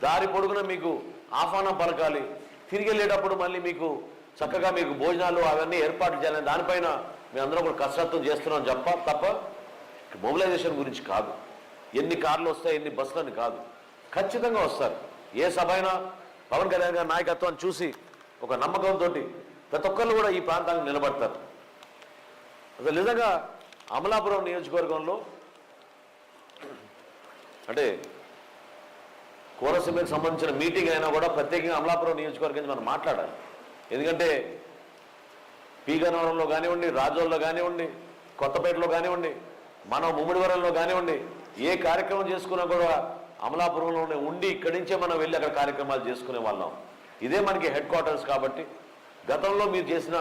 దారి పొడుగున మీకు ఆహ్వానం పలకాలి, తిరిగి వెళ్ళేటప్పుడు మళ్ళీ మీకు చక్కగా మీకు భోజనాలు అవన్నీ ఏర్పాట్లు చేయాలని దానిపైన మేము అందరం కూడా కసరత్తు చేస్తున్నాం తప్ప మొబిలైజేషన్ గురించి కాదు. ఎన్ని కార్లు వస్తాయి ఎన్ని బస్సులని కాదు, ఖచ్చితంగా వస్తారు. ఏ సభ అయినా పవన్ కళ్యాణ్ గారి నాయకత్వాన్ని చూసి ఒక నమ్మకంతో ప్రతి ఒక్కళ్ళు కూడా ఈ ప్రాంతానికి నిలబడతారు. అసలు నిజంగా అమలాపురం నియోజకవర్గంలో అంటే కోనసీమకు సంబంధించిన మీటింగ్ అయినా కూడా ప్రత్యేకంగా అమలాపురం నియోజకవర్గం మనం మాట్లాడాలి. ఎందుకంటే పీగనవరంలో కానివ్వండి, రాజోల్లో కానివ్వండి, కొత్తపేటలో కానివ్వండి, మనం ముమ్మిడివరంలో కానివ్వండి, ఏ కార్యక్రమం చేసుకున్నా కూడా అమలాపురంలోనే ఉండి ఇక్కడి నుంచే మనం వెళ్ళి అక్కడ కార్యక్రమాలు చేసుకునే వాళ్ళం. ఇదే మనకి హెడ్ క్వార్టర్స్ కాబట్టి గతంలో మీరు చేసిన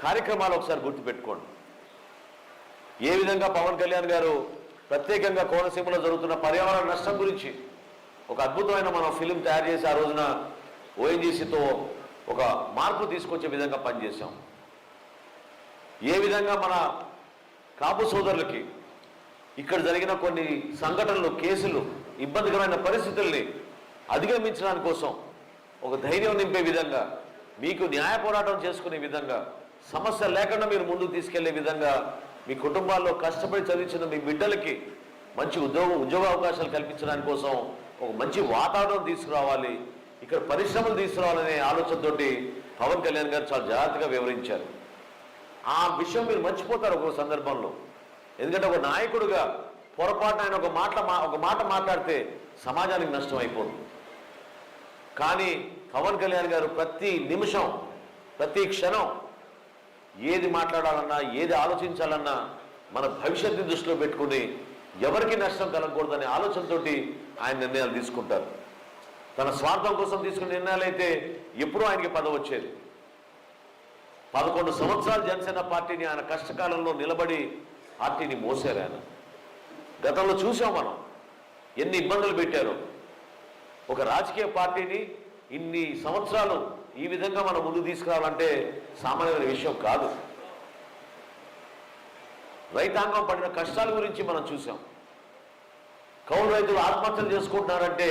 కార్యక్రమాలు ఒకసారి గుర్తుపెట్టుకోండి. ఏ విధంగా పవన్ కళ్యాణ్ గారు ప్రత్యేకంగా కోనసీమలో జరుగుతున్న పర్యావరణ నష్టం గురించి ఒక అద్భుతమైన మనం ఫిలిం తయారు చేసి ఆ రోజున ఓఎన్జీసీతో ఒక మార్పు తీసుకొచ్చే విధంగా పనిచేశాం. ఏ విధంగా మన కాపు సోదరులకి ఇక్కడ జరిగిన కొన్ని సంఘటనలు, కేసులు, ఇబ్బందికరమైన పరిస్థితుల్ని అధిగమించడానికి కోసం ఒక ధైర్యం నింపే విధంగా, మీకు న్యాయ పోరాటం చేసుకునే విధంగా, సమస్య లేకుండా మీరు ముందుకు తీసుకెళ్లే విధంగా, మీ కుటుంబాల్లో కష్టపడి చదివించిన మీ బిడ్డలకి మంచి ఉద్యోగ అవకాశాలు కల్పించడానికి కోసం ఒక మంచి వాతావరణం తీసుకురావాలి, ఇక్కడ పరిశ్రమలు తీసుకురావాలనే ఆలోచనతోటి పవన్ కళ్యాణ్ గారు చాలా జాగ్రత్తగా వివరించారు. ఆ విషయం మీరు మర్చిపోతారు ఒక సందర్భంలో. ఎందుకంటే ఒక నాయకుడిగా పొరపాటున ఆయన ఒక మాట మాట్లాడితే సమాజానికి నష్టం అయిపోతుంది. కానీ పవన్ కళ్యాణ్ గారు ప్రతి నిమిషం, ప్రతి క్షణం ఏది మాట్లాడాలన్నా, ఏది ఆలోచించాలన్నా మన భవిష్యత్తుని దృష్టిలో పెట్టుకుని ఎవరికి నష్టం కలగకూడదనే ఆలోచనతో ఆయన నిర్ణయాలు తీసుకుంటారు. తన స్వార్థం కోసం తీసుకునే నిర్ణయాలు అయితే ఎప్పుడూ ఆయనకి పదవి వచ్చేది. 11 సంవత్సరాలు జనసేన పార్టీని ఆయన కష్టకాలంలో నిలబడి పార్టీని మోసారు. ఆయన గతంలో చూసాం మనం ఎన్ని ఇబ్బందులు పెట్టారో. ఒక రాజకీయ పార్టీని ఇన్ని సంవత్సరాలు ఈ విధంగా మనం ముందుకు తీసుకురావాలంటే సామాన్యమైన విషయం కాదు. రైతాంగం పడిన కష్టాల గురించి మనం చూసాం. కౌలు రైతులు ఆత్మహత్యలు చేసుకుంటున్నారంటే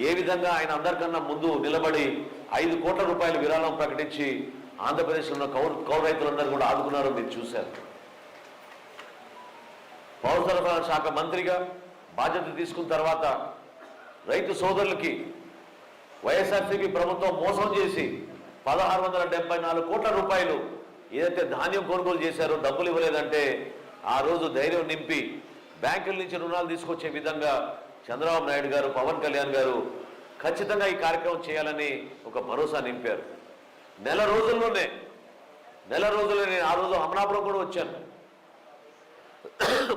ఏ విధంగా ఆయన అందరికన్నా ముందు నిలబడి 5 కోట్ల రూపాయల విరాళం ప్రకటించి ఆంధ్రప్రదేశ్లో ఉన్న కౌలు రైతులందరూ కూడా ఆదుకున్నారో మీరు చూశారు. పౌర సరఫరాల శాఖ మంత్రిగా బాధ్యత తీసుకున్న తర్వాత రైతు సోదరులకి వైఎస్ఆర్సీపీ ప్రభుత్వం మోసం చేసి 1674 కోట్ల రూపాయలు ఏదైతే ధాన్యం కొనుగోలు చేశారో డబ్బులు ఇవ్వలేదంటే ఆ రోజు ధైర్యం నింపి బ్యాంకుల నుంచి రుణాలు తీసుకొచ్చే విధంగా చంద్రబాబు నాయుడు గారు, పవన్ కళ్యాణ్ గారు ఖచ్చితంగా ఈ కార్యక్రమం చేయాలని ఒక భరోసా నింపారు. నెల రోజుల్లోనే ఆ రోజు అమలాపురం కూడా వచ్చాను.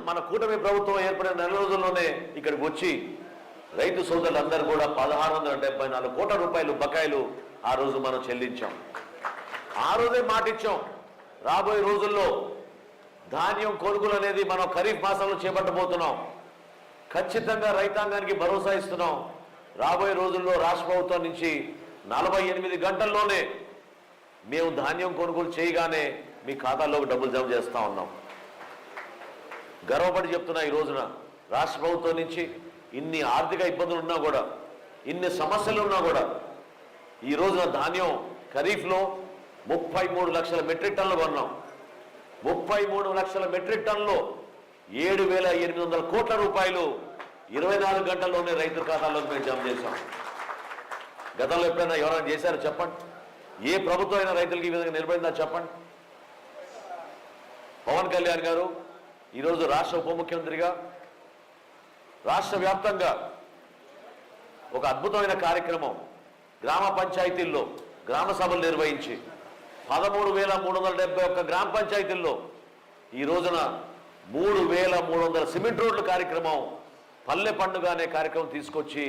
మన కూటమి ప్రభుత్వం ఏర్పడిన నెల రోజుల్లోనే ఇక్కడికి వచ్చి రైతు సోదరులందరూ కూడా 1674 కోట్ల రూపాయలు బకాయిలు ఆ రోజు మనం చెల్లించాం. ఆ రోజే మాటిచ్చాం, రాబోయే రోజుల్లో ధాన్యం కొనుగోలు అనేది మనం ఖరీఫ్ మాసంలో చేపట్టబోతున్నాం. ఖచ్చితంగా రైతాంగానికి భరోసా ఇస్తున్నాం. రాబోయే రోజుల్లో రాష్ట్ర ప్రభుత్వం నుంచి 48 గంటల్లోనే మేము ధాన్యం కొనుగోలు చేయగానే మీ ఖాతాల్లోకి డబ్బులు జమ చేస్తూ ఉన్నాం. గర్వపడి చెప్తున్నా, ఈ రోజున రాష్ట్ర ప్రభుత్వం నుంచి ఇన్ని ఆర్థిక ఇబ్బందులు ఉన్నా కూడా, ఇన్ని సమస్యలు ఉన్నా కూడా ఈ రోజున ధాన్యం ఖరీఫ్లో 33 లక్షల మెట్రిక్ టన్నులు కొన్నాం. 33 లక్షల మెట్రిక్ టన్నులో 7,800 కోట్ల రూపాయలు 24 గంటల్లోనే రైతుల ఖాతాల్లోకి మేము జమ చేశాం. గతంలో ఎప్పుడైనా ఎవరైనా చేశారో చెప్పండి? ఏ ప్రభుత్వం అయినా రైతులకి ఈ విధంగా నిలబడిందా చెప్పండి? పవన్ కళ్యాణ్ గారు ఈరోజు రాష్ట్ర ఉప ముఖ్యమంత్రిగా రాష్ట్ర వ్యాప్తంగా ఒక అద్భుతమైన కార్యక్రమం, గ్రామ పంచాయతీల్లో గ్రామ సభలు నిర్వహించి 13,371 గ్రామ పంచాయతీల్లో ఈ రోజున 3,300 సిమెంట్ రోడ్ల కార్యక్రమం, పల్లె పండుగ అనే కార్యక్రమం తీసుకొచ్చి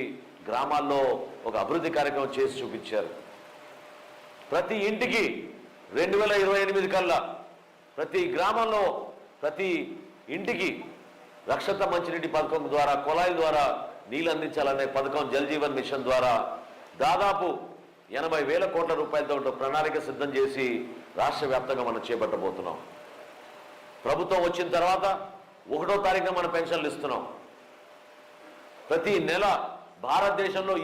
గ్రామాల్లో ఒక అభివృద్ధి కార్యక్రమం చేసి చూపించారు. ప్రతి ఇంటికి 2028 కల్లా ప్రతి గ్రామంలో ప్రతి ఇంటికి రక్షిత మంచినీటి పథకం ద్వారా, కుళాయిల ద్వారా నీళ్ళు అందించాలనే పథకం, జల్ జీవన్ మిషన్ ద్వారా దాదాపు 80,000 కోట్ల రూపాయలతో ప్రణాళిక సిద్ధం చేసి రాష్ట్ర వ్యాప్తంగా మనం చేపట్టబోతున్నాం. ప్రభుత్వం వచ్చిన తర్వాత 1వ తారీఖున మన పెన్షన్లు ఇస్తున్నాం. ప్రతి నెల భారతదేశంలో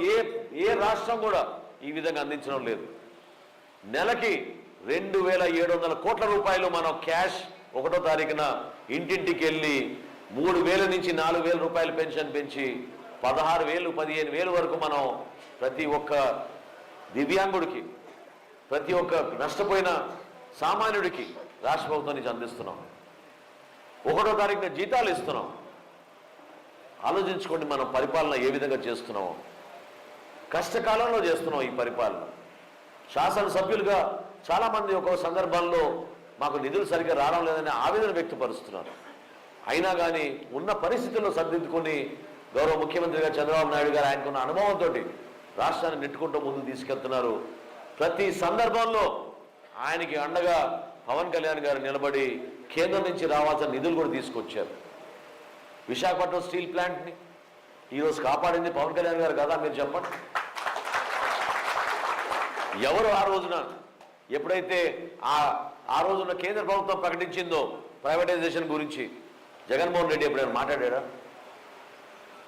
ఏ రాష్ట్రం కూడా ఈ విధంగా అందించడం లేదు. నెలకి 2,700 కోట్ల రూపాయలు మనం క్యాష్ 1వ తారీఖున ఇంటింటికి వెళ్ళి 3,000 నుంచి 4,000 రూపాయలు పెన్షన్ పెంచి 16,000 15,000 వరకు మనం ప్రతి ఒక్క దివ్యాంగుడికి, ప్రతి ఒక్క నష్టపోయిన సామాన్యుడికి రాష్ట్ర ప్రభుత్వం నుంచి అందిస్తున్నాం. 1వ తారీఖున జీతాలు ఇస్తున్నాం. ఆలోచించుకోండి, మనం పరిపాలన ఏ విధంగా చేస్తున్నామో. కష్టకాలంలో చేస్తున్నాం ఈ పరిపాలన. శాసనసభ్యులుగా చాలామంది ఒక సందర్భంలో మాకు నిధులు సరిగ్గా రావడం లేదని ఆవేదన వ్యక్తపరుస్తున్నారు. అయినా కానీ ఉన్న పరిస్థితుల్లో సర్దిద్దుకొని గౌరవ ముఖ్యమంత్రిగా చంద్రబాబు నాయుడు గారు ఆయనకున్న అనుభవంతో రాష్ట్రాన్ని నెట్టుకుంటూ ముందుకు తీసుకెళ్తున్నారు. ప్రతి సందర్భంలో ఆయనకి అండగా పవన్ కళ్యాణ్ గారు నిలబడి కేంద్రం నుంచి రావాల్సిన నిధులు కూడా తీసుకొచ్చారు. విశాఖపట్నం స్టీల్ ప్లాంట్ని ఈరోజు కాపాడింది పవన్ కళ్యాణ్ గారు కదా, మీరు చెప్పండి. ఎవరు ఆ రోజున ఎప్పుడైతే ఆ రోజున కేంద్ర ప్రభుత్వం ప్రకటించిందో ప్రైవేటైజేషన్ గురించి జగన్మోహన్ రెడ్డి ఎప్పుడైనా మాట్లాడారా?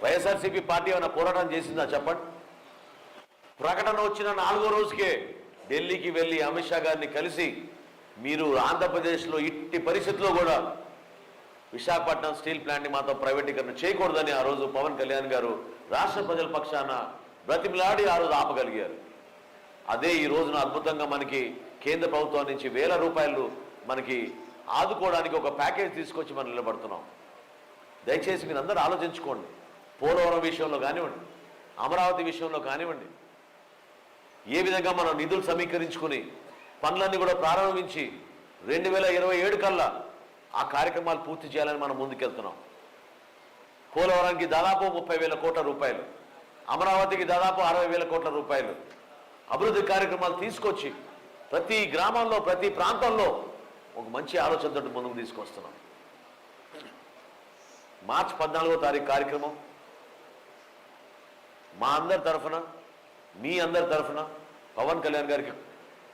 వైఎస్ఆర్సీపీ పార్టీ ఏమైనా పోరాటం చేసిందా చెప్పండి. ప్రకటన వచ్చిన 4వ రోజుకే ఢిల్లీకి వెళ్ళి అమిత్ షా గారిని కలిసి మీరు ఆంధ్రప్రదేశ్లో ఇట్టి పరిస్థితుల్లో కూడా విశాఖపట్నం స్టీల్ ప్లాంట్ని మాత్రం ప్రైవేటీకరణ చేయకూడదని ఆ రోజు పవన్ కళ్యాణ్ గారు రాష్ట్ర ప్రజల పక్షాన బ్రతిమిలాడి ఆ రోజు ఆపగలిగారు. అదే ఈ రోజున అద్భుతంగా మనకి కేంద్ర ప్రభుత్వం నుంచి 1,000 రూపాయలు మనకి ఆదుకోవడానికి ఒక ప్యాకేజ్ తీసుకొచ్చి మనం నిలబడుతున్నాం. దయచేసి మీరు అందరూ ఆలోచించుకోండి. పోలవరం విషయంలో కానివ్వండి, అమరావతి విషయంలో కానివ్వండి, ఏ విధంగా మనం నిధులు సమీకరించుకుని పనులన్నీ కూడా ప్రారంభించి 2027 కల్లా ఆ కార్యక్రమాలు పూర్తి చేయాలని మనం ముందుకెళ్తున్నాం. పోలవరానికి దాదాపు 30,000 కోట్ల రూపాయలు, అమరావతికి దాదాపు 60,000 కోట్ల రూపాయలు అభివృద్ధి కార్యక్రమాలు తీసుకొచ్చి ప్రతి గ్రామంలో, ప్రతి ప్రాంతంలో ఒక మంచి ఆలోచనతో ముందుకు తీసుకొస్తున్నాం. మార్చి 14వ తారీఖు కార్యక్రమం మా అందరి తరఫున, మీ అందరి తరఫున పవన్ కళ్యాణ్ గారికి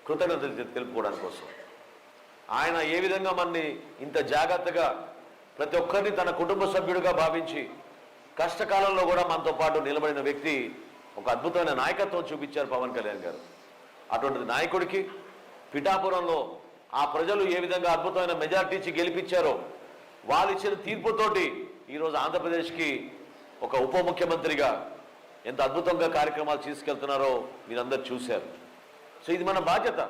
కృతజ్ఞతలు తెలుపుకోవడానికి కోసం. ఆయన ఏ విధంగా మనని ఇంత జాగ్రత్తగా ప్రతి ఒక్కరిని తన కుటుంబ సభ్యుడిగా భావించి కష్టకాలంలో కూడా మనతో పాటు నిలబడిన వ్యక్తి, ఒక అద్భుతమైన నాయకత్వం చూపించారు పవన్ కళ్యాణ్ గారు. అటువంటి నాయకుడికి పిఠాపురంలో ఆ ప్రజలు ఏ విధంగా అద్భుతమైన మెజార్టీచి గెలిపించారో, వాళ్ళు ఇచ్చిన తీర్పుతోటి ఈరోజు ఆంధ్రప్రదేశ్కి ఒక ఉప ముఖ్యమంత్రిగా ఎంత అద్భుతంగా కార్యక్రమాలు తీసుకెళ్తున్నారో మీరందరూ చూశారు. సో ఇది మన బాధ్యత.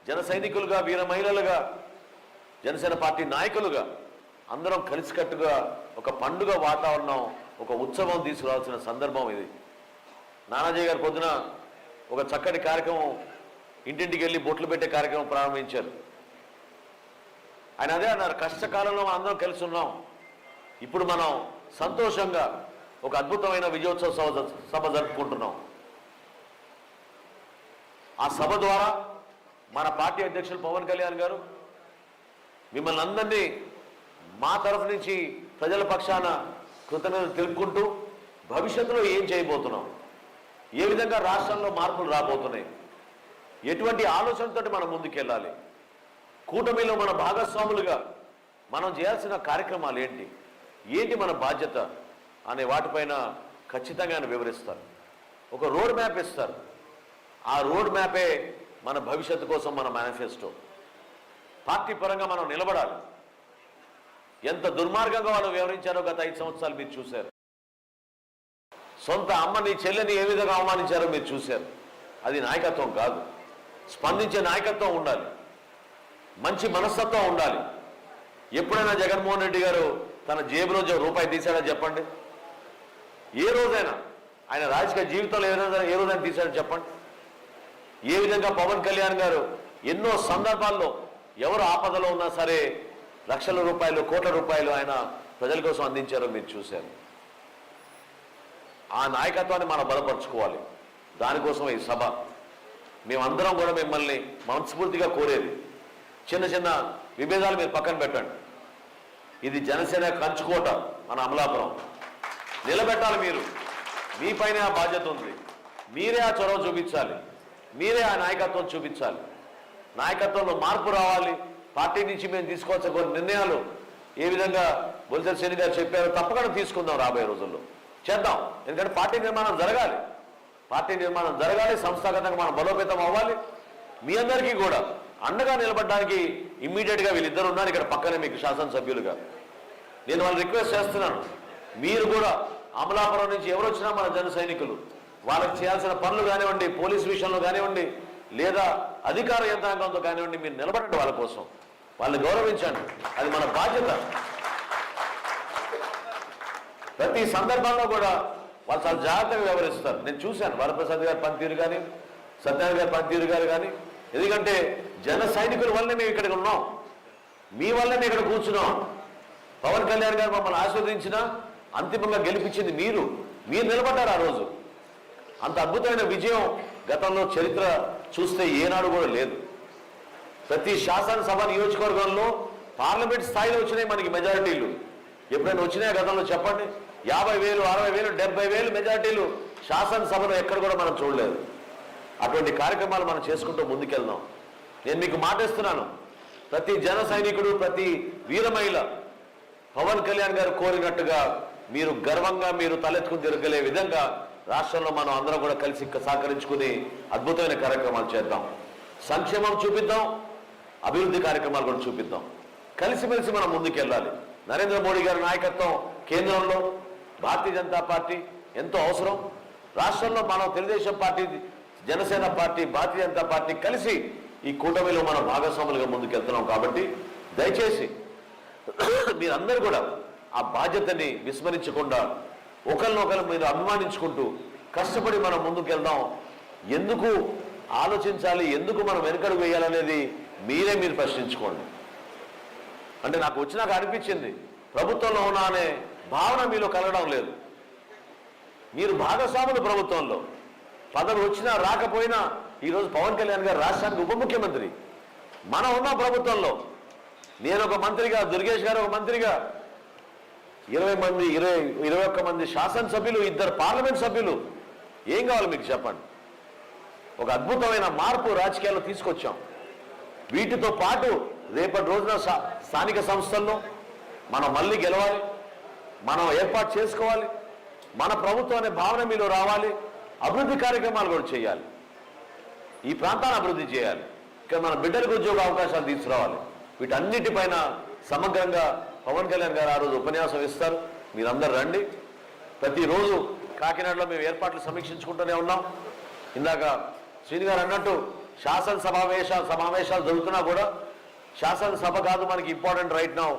జన సైనికులుగా, వీర మహిళలుగా, జనసేన పార్టీ నాయకులుగా అందరం కలిసికట్టుగా ఒక పండుగ వాతావరణం, ఒక ఉత్సవం తీసుకురావాల్సిన సందర్భం ఇది. నానాజీ గారు పొద్దున ఒక చక్కటి కార్యక్రమం, ఇంటింటికి వెళ్ళి బొట్లు పెట్టే కార్యక్రమం ప్రారంభించారు. ఆయన అదే అన్నారు, కష్టకాలంలో అందరం కలిసి ఉన్నాం. ఇప్పుడు మనం సంతోషంగా ఒక అద్భుతమైన విజయోత్సవ సభ జరుపుకుంటున్నాం. ఆ సభ ద్వారా మన పార్టీ అధ్యక్షులు పవన్ కళ్యాణ్ గారు మిమ్మల్ని అందరినీ మా తరఫు నుంచి ప్రజల పక్షాన కృతజ్ఞతలు తెలుపుకుంటూ భవిష్యత్తులో ఏం చేయబోతున్నాం, ఏ విధంగా రాష్ట్రంలో మార్పులు రాబోతున్నాయి, ఎటువంటి ఆలోచనతో మనం ముందుకెళ్ళాలి, కూటమిలో మన భాగస్వాములుగా మనం చేయాల్సిన కార్యక్రమాలు ఏంటి మన బాధ్యత అనే వాటిపైన ఖచ్చితంగా వివరిస్తారు. ఒక రోడ్ మ్యాప్ ఇస్తారు. ఆ రోడ్ మ్యాపే మన భవిష్యత్తు కోసం మన మేనిఫెస్టో. పార్టీ పరంగా మనం నిలబడాలి. ఎంత దుర్మార్గంగా వాళ్ళు వివరించారో గత 5 సంవత్సరాలు మీరు చూశారు. సొంత అమ్మని, చెల్లెని ఏ విధంగా అవమానించారో మీరు చూశారు. అది నాయకత్వం కాదు. స్పందించే నాయకత్వం ఉండాలి, మంచి మనస్తత్వం ఉండాలి. ఎప్పుడైనా జగన్మోహన్ రెడ్డి గారు తన జేబులో రూపాయి తీశాడో చెప్పండి? ఏ రోజైనా ఆయన రాజకీయ జీవితంలో ఏ రోజైనా తీశాడో చెప్పండి? ఏ విధంగా పవన్ కళ్యాణ్ గారు ఎన్నో సందర్భాల్లో ఎవరు ఆపదలో ఉన్నా సరే లక్షల రూపాయలు, కోట్ల రూపాయలు ఆయన ప్రజల కోసం అందించారో మీరు చూశారు. ఆ నాయకత్వాన్ని మనం బలపరుచుకోవాలి. దానికోసం ఈ సభ. మేమందరం కూడా మిమ్మల్ని మనస్ఫూర్తిగా కోరేది, చిన్న చిన్న విభేదాలు మీరు పక్కన పెట్టండి. ఇది జనసేన కంచుకోట, మన అమలాపురం నిలబెట్టాలి. మీరు మీపైనే ఆ బాధ్యత ఉంది. మీరే ఆ చొరవ చూపించాలి, మీరే ఆ నాయకత్వం చూపించాలి. నాయకత్వంలో మార్పు రావాలి. పార్టీ నుంచి మేము తీసుకోవాల్సిన కొన్ని నిర్ణయాలు ఏ విధంగా బొలిసెల శని గారు చెప్పారో తప్పకుండా తీసుకుందాం రాబోయే రోజుల్లో. చేద్దాం. ఎందుకంటే పార్టీ నిర్మాణం జరగాలి, సంస్థాగతంగా మనం బలోపేతం అవ్వాలి. మీ అందరికీ కూడా అండగా నిలబడడానికి ఇమ్మీడియట్గా వీళ్ళిద్దరు ఉన్నారు ఇక్కడ పక్కనే మీకు శాసనసభ్యులుగా. నేను వాళ్ళు రిక్వెస్ట్ చేస్తున్నాను, మీరు కూడా అమలాపురం నుంచి ఎవరు వచ్చినా మన జన సైనికులు వాళ్ళకి చేయాల్సిన పనులు కానివ్వండి, పోలీస్ విషయంలో కానివ్వండి, లేదా అధికార యంత్రాంగంతో కానివ్వండి, మీరు నిలబడండి వాళ్ళ కోసం, వాళ్ళని గౌరవించండి. అది మన బాధ్యత. ప్రతి సందర్భంలో కూడా వాళ్ళు చాలా జాగ్రత్తగా వ్యవహరిస్తారు. నేను చూశాను వరప్రసాద్ గారి పనితీరు కానీ, సత్యనారాయణ గారి పనితీరు గారు కానీ. ఎందుకంటే జన సైనికుల వల్లనే మేము ఇక్కడికి ఉన్నాం, మీ వల్లే మేము ఇక్కడ కూర్చున్నాం. పవన్ కళ్యాణ్ గారు మమ్మల్ని ఆస్వాదించిన అంతిమంగా గెలిపించింది మీరు నిలబడ్డారు ఆ రోజు. అంత అద్భుతమైన విజయం గతంలో చరిత్ర చూస్తే ఏనాడు కూడా లేదు. ప్రతి శాసనసభ నియోజకవర్గంలో పార్లమెంట్ స్థాయిలో వచ్చినాయి మనకి మెజారిటీలు. ఎప్పుడైనా వచ్చినాయా గతంలో చెప్పండి? 50,000, 60,000, 70,000 మెజారిటీలు శాసనసభలో ఎక్కడ కూడా మనం చూడలేదు. అటువంటి కార్యక్రమాలు మనం చేసుకుంటూ ముందుకెళ్దాం. నేను మీకు మాటిస్తున్నాను, ప్రతి జన సైనికుడు, ప్రతి వీరమహిళ పవన్ కళ్యాణ్ గారు కోరినట్టుగా మీరు గర్వంగా మీరు తలెత్తుకుని తిరగలే విధంగా రాష్ట్రంలో మనం అందరం కూడా కలిసి సహకరించుకుని అద్భుతమైన కార్యక్రమాలు చేద్దాం. సంక్షేమం చూపిద్దాం, అభివృద్ధి కార్యక్రమాలు కూడా చూపిద్దాం. కలిసిమెలిసి మనం ముందుకెళ్ళాలి. నరేంద్ర మోడీ గారి నాయకత్వం కేంద్రంలో, భారతీయ జనతా పార్టీ ఎంతో అవసరం. రాష్ట్రంలో మనం Telugu Desam party, Janasena party, Bharatiya Janata party కలిసి ఈ కూటమిలో మనం భాగస్వాములుగా ముందుకెళ్తున్నాం. కాబట్టి దయచేసి మీరందరూ కూడా ఆ బాధ్యతని విస్మరించకుండా ఒకరినొకరు మీరు అభిమానించుకుంటూ కష్టపడి మనం ముందుకెళ్దాం. ఎందుకు ఆలోచించాలి, ఎందుకు మనం వెనుకడుగు వేయాలనేది మీరు ప్రశ్నించుకోండి. అంటే నాకు వచ్చినాక అనిపించింది, ప్రభుత్వంలో ఉన్నా అనే భావన మీలో కలగడం లేదు. మీరు భాగస్వాములు ప్రభుత్వంలో, పదవి వచ్చినా రాకపోయినా. ఈరోజు పవన్ కళ్యాణ్ గారు రాష్ట్రానికి ఉప ముఖ్యమంత్రి, మనం ఉన్న ప్రభుత్వంలో. నేను ఒక మంత్రిగా, దుర్గేష్ గారు ఒక మంత్రిగా, 21 మంది శాసనసభ్యులు, 2 పార్లమెంట్ సభ్యులు. ఏం కావాలి మీకు చెప్పండి? ఒక అద్భుతమైన మార్పు రాజకీయాల్లో తీసుకొచ్చాం. వీటితో పాటు రేపటి రోజున స్థానిక సంస్థల్లో మనం మళ్ళీ గెలవాలి, మనం ఏర్పాటు చేసుకోవాలి, మన ప్రభుత్వం అనే భావన మీలో రావాలి. అభివృద్ధి కార్యక్రమాలు కూడా చేయాలి, ఈ ప్రాంతాన్ని అభివృద్ధి చేయాలి, ఇక్కడ మన బిడ్డలకు ఉద్యోగ అవకాశాలు తీసుకురావాలి. వీటన్నిటిపైన సమగ్రంగా పవన్ కళ్యాణ్ గారు ఆ రోజు ఉపన్యాసం ఇస్తారు. మీరందరూ రండి. ప్రతిరోజు కాకినాడలో మేము ఏర్పాట్లు సమీక్షించుకుంటూనే ఉన్నాం. ఇందాక శ్రీని గారు అన్నట్టు సమావేశాలు జరుగుతున్నా కూడా శాసనసభ కాదు మనకి ఇంపార్టెంట్ రైట్ నౌ.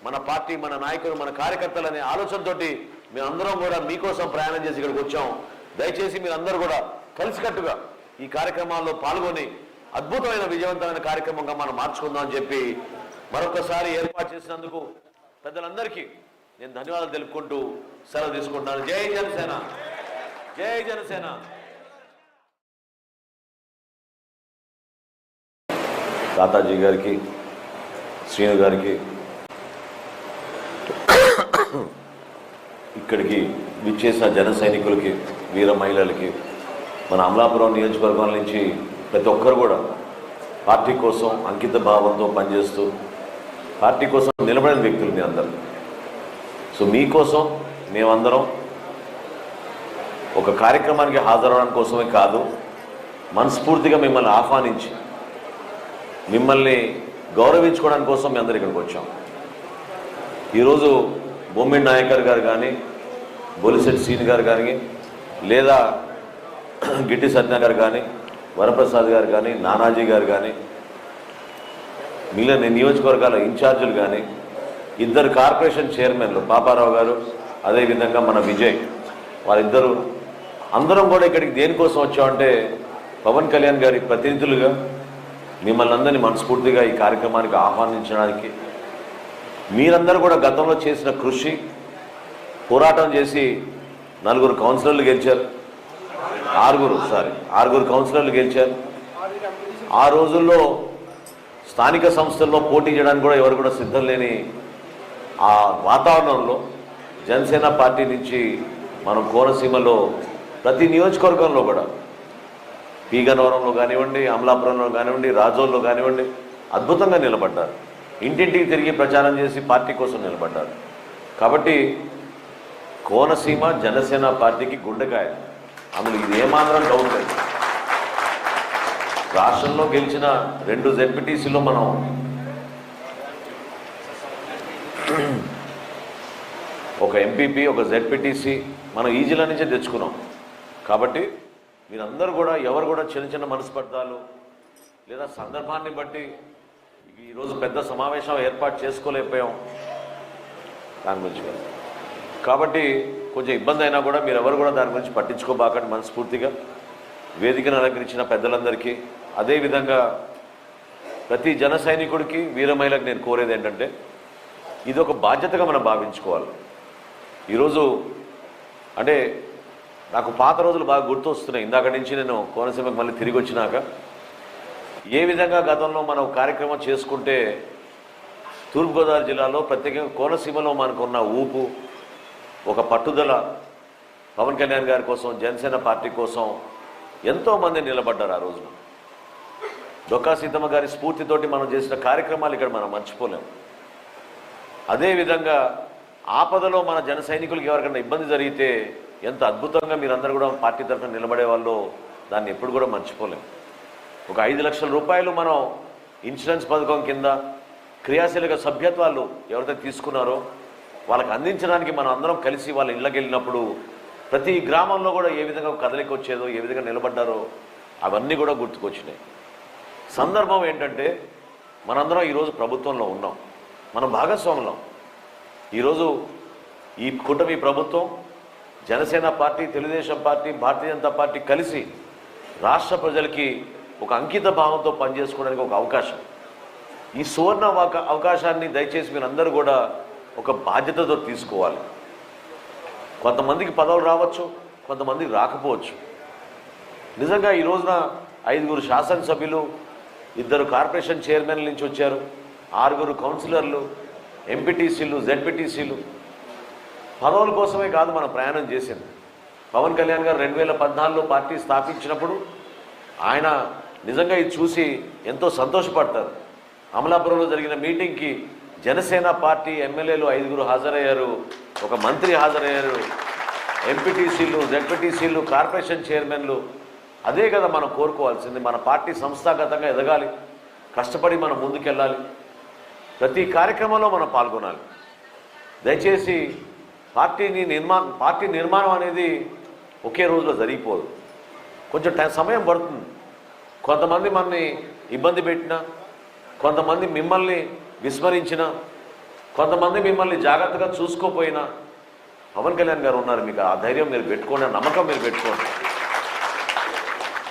మన పార్టీ, మన నాయకులు, మన కార్యకర్తలు అనే ఆలోచనతోటి మేమందరం కూడా మీకోసం ప్రయాణం చేసి ఇక్కడికి వచ్చాం. దయచేసి మీరందరూ కూడా కలిసికట్టుగా ఈ కార్యక్రమాల్లో పాల్గొని అద్భుతమైన విజయవంతమైన కార్యక్రమంగా మనం మార్చుకుందాం అని చెప్పి మరొకసారి ఏర్పాటు చేసినందుకు పెద్దలందరికీ నేను ధన్యవాదాలు తెలుపుకుంటూ సెలవు తీసుకుంటున్నాను. జై జనసేన, జై జనసేన. తాతాజీ గారికి, శ్రీను గారికి, ఇక్కడికి విచ్చేసిన జన సైనికులకి, వీర మహిళలకి, మన అమలాపురం నియోజకవర్గం నుంచి ప్రతి ఒక్కరు కూడా పార్టీ కోసం అంకిత భావంతో పనిచేస్తూ పార్టీ కోసం నిలబడిన వ్యక్తులు మీ అందరూ. సో మీకోసం మేమందరం ఒక కార్యక్రమానికి హాజరవడం కోసమే కాదు, మనస్ఫూర్తిగా మిమ్మల్ని ఆహ్వానించి మిమ్మల్ని గౌరవించుకోవడానికి కోసం మీ అందరు ఇక్కడికి వచ్చాం. ఈరోజు బొమ్మిడి నాయకర్ గారు కానీ, బొలిశెట్టి శ్రీని గారు కానీ, లేదా గిట్టి సత్యనారాయణ గారు కానీ, వరప్రసాద్ గారు కానీ, నానాజీ గారు కానీ, మిగిలిన నియోజకవర్గాల ఇన్ఛార్జీలు కానీ, 2 కార్పొరేషన్ చైర్మన్లు పాపారావు గారు, అదేవిధంగా మన విజయ్, వాళ్ళిద్దరూ అందరం కూడా ఇక్కడికి దేనికోసం వచ్చామంటే పవన్ కళ్యాణ్ గారి ప్రతినిధులుగా మిమ్మల్ని అందరినీ మనస్ఫూర్తిగా ఈ కార్యక్రమానికి ఆహ్వానించడానికి. మీరందరూ కూడా గతంలో చేసిన కృషి, పోరాటం చేసి 4 కౌన్సిలర్లు గెలిచారు, 6 కౌన్సిలర్లు గెలిచారు. ఆ రోజుల్లో స్థానిక సంస్థల్లో పోటీ చేయడానికి కూడా ఎవరు కూడా సిద్ధం లేని ఆ వాతావరణంలో జనసేన పార్టీ నుంచి మనం కోనసీమలో ప్రతి నియోజకవర్గంలో కూడా, పీగనవరంలో కానివ్వండి, అమలాపురంలో కానివ్వండి, రాజోల్లో కానివ్వండి, అద్భుతంగా నిలబడ్డారు. ఇంటింటికి తిరిగి ప్రచారం చేసి పార్టీ కోసం నిలబడ్డారు. కాబట్టి కోనసీమ జనసేన పార్టీకి గుండెకాయ, అందులో ఇది ఏమాత్రం డౌట్ లేదు. రాష్ట్రంలో గెలిచిన 2 జెడ్పీటీసీలో మనం ఒక ఎంపీపీ, ఒక జెడ్పీటీసీ మనం ఈ జిల్లా నుంచే తెచ్చుకున్నాం. కాబట్టి మీరందరూ కూడా ఎవరు కూడా చిన్న చిన్న మనస్పర్ధాలు లేదా సందర్భాన్ని బట్టి ఈరోజు పెద్ద సమావేశం ఏర్పాటు చేసుకోలేకపోయాం దాని గురించి. కాబట్టి కొంచెం ఇబ్బంది అయినా కూడా మీరు ఎవరు కూడా దాని గురించి పట్టించుకోబాకండి. మనస్ఫూర్తిగా వేదికను అలంకరించిన పెద్దలందరికీ, అదేవిధంగా ప్రతి జన సైనికుడికి, వీరమహిళకు నేను కోరేది ఏంటంటే ఇది ఒక బాధ్యతగా మనం భావించుకోవాలి. ఈరోజు అంటే నాకు పాత రోజులు బాగా గుర్తొస్తున్నాయి. ఇందాక నుంచి నేను కోనసీమకు మళ్ళీ తిరిగి వచ్చినాక ఏ విధంగా గతంలో మనం కార్యక్రమం చేసుకుంటే తూర్పుగోదావరి జిల్లాలో ప్రత్యేకంగా కోనసీమలో మనకున్న ఊపు, ఒక పట్టుదల, పవన్ కళ్యాణ్ గారి కోసం, జనసేన పార్టీ కోసం ఎంతోమంది నిలబడ్డారు. ఆ రోజున డొక్కా సీతమ్మ గారి స్ఫూర్తితోటి మనం చేసిన కార్యక్రమాలు ఇక్కడ మనం మర్చిపోలేము. అదేవిధంగా ఆపదలో మన జన సైనికులకి ఎవరికైనా ఇబ్బంది జరిగితే ఎంత అద్భుతంగా మీరందరూ కూడా పార్టీ తరఫున నిలబడే వాళ్ళు, దాన్ని ఎప్పుడు కూడా మర్చిపోలేము. ఒక 5 లక్షల రూపాయలు మనం ఇన్సూరెన్స్ పథకం కింద క్రియాశీలక సభ్యత్వాలు ఎవరైతే తీసుకున్నారో వాళ్ళకి అందించడానికి మనం అందరం కలిసి వాళ్ళ ఇళ్ళకి వెళ్ళినప్పుడు ప్రతి గ్రామంలో కూడా ఏ విధంగా కదలిక వచ్చేదో, ఏ విధంగా నిలబడ్డారో అవన్నీ కూడా గుర్తుకొచ్చినాయి. సందర్భం ఏంటంటే మనందరం ఈరోజు ప్రభుత్వంలో ఉన్నాం, మనం భాగస్వాములం. ఈరోజు ఈ కూటమి ప్రభుత్వం, Janasena party, Telugu Desam party, Bharatiya Janata party కలిసి రాష్ట్ర ప్రజలకి ఒక అంకిత భావంతో పనిచేసుకోవడానికి ఒక అవకాశం. ఈ సువర్ణ అవకాశాన్ని దయచేసి మీరందరూ కూడా ఒక బాధ్యతతో తీసుకోవాలి. కొంతమందికి పదవులు రావచ్చు, కొంతమందికి రాకపోవచ్చు. నిజంగా ఈ రోజున 5 శాసనసభ్యులు, 2 కార్పొరేషన్ చైర్మన్ల నుంచి వచ్చారు, 6 కౌన్సిలర్లు, ఎంపీటీసీలు, జెడ్పీటీసీలు. పదవుల కోసమే కాదు మనం ప్రయాణం చేసింది. పవన్ కళ్యాణ్ గారు 2014లో పార్టీ స్థాపించినప్పుడు ఆయన నిజంగా ఇది చూసి ఎంతో సంతోషపడతారు. అమలాపురంలో జరిగిన మీటింగ్కి జనసేన పార్టీ ఎమ్మెల్యేలు 5 హాజరయ్యారు, ఒక మంత్రి హాజరయ్యారు, ఎంపీటీసీలు, జెడ్పీటీసీలు, కార్పొరేషన్ చైర్మన్లు. అదే కదా మనం కోరుకోవాల్సింది. మన పార్టీ సంస్థాగతంగా ఎదగాలి, కష్టపడి మనం ముందుకెళ్ళాలి, ప్రతి కార్యక్రమంలో మనం పాల్గొనాలి. దయచేసి పార్టీ నిర్మాణం అనేది ఒకే రోజులో జరిగిపోదు, కొంచెం సమయం పడుతుంది. కొంతమంది మనని ఇబ్బంది పెట్టినా, కొంతమంది మిమ్మల్ని విస్మరించిన, కొంతమంది మిమ్మల్ని జాగ్రత్తగా చూసుకోపోయినా పవన్ కళ్యాణ్ గారు ఉన్నారు. మీకు ఆ ధైర్యం మీరు పెట్టుకోండి, ఆ నమ్మకం మీరు పెట్టుకోండి.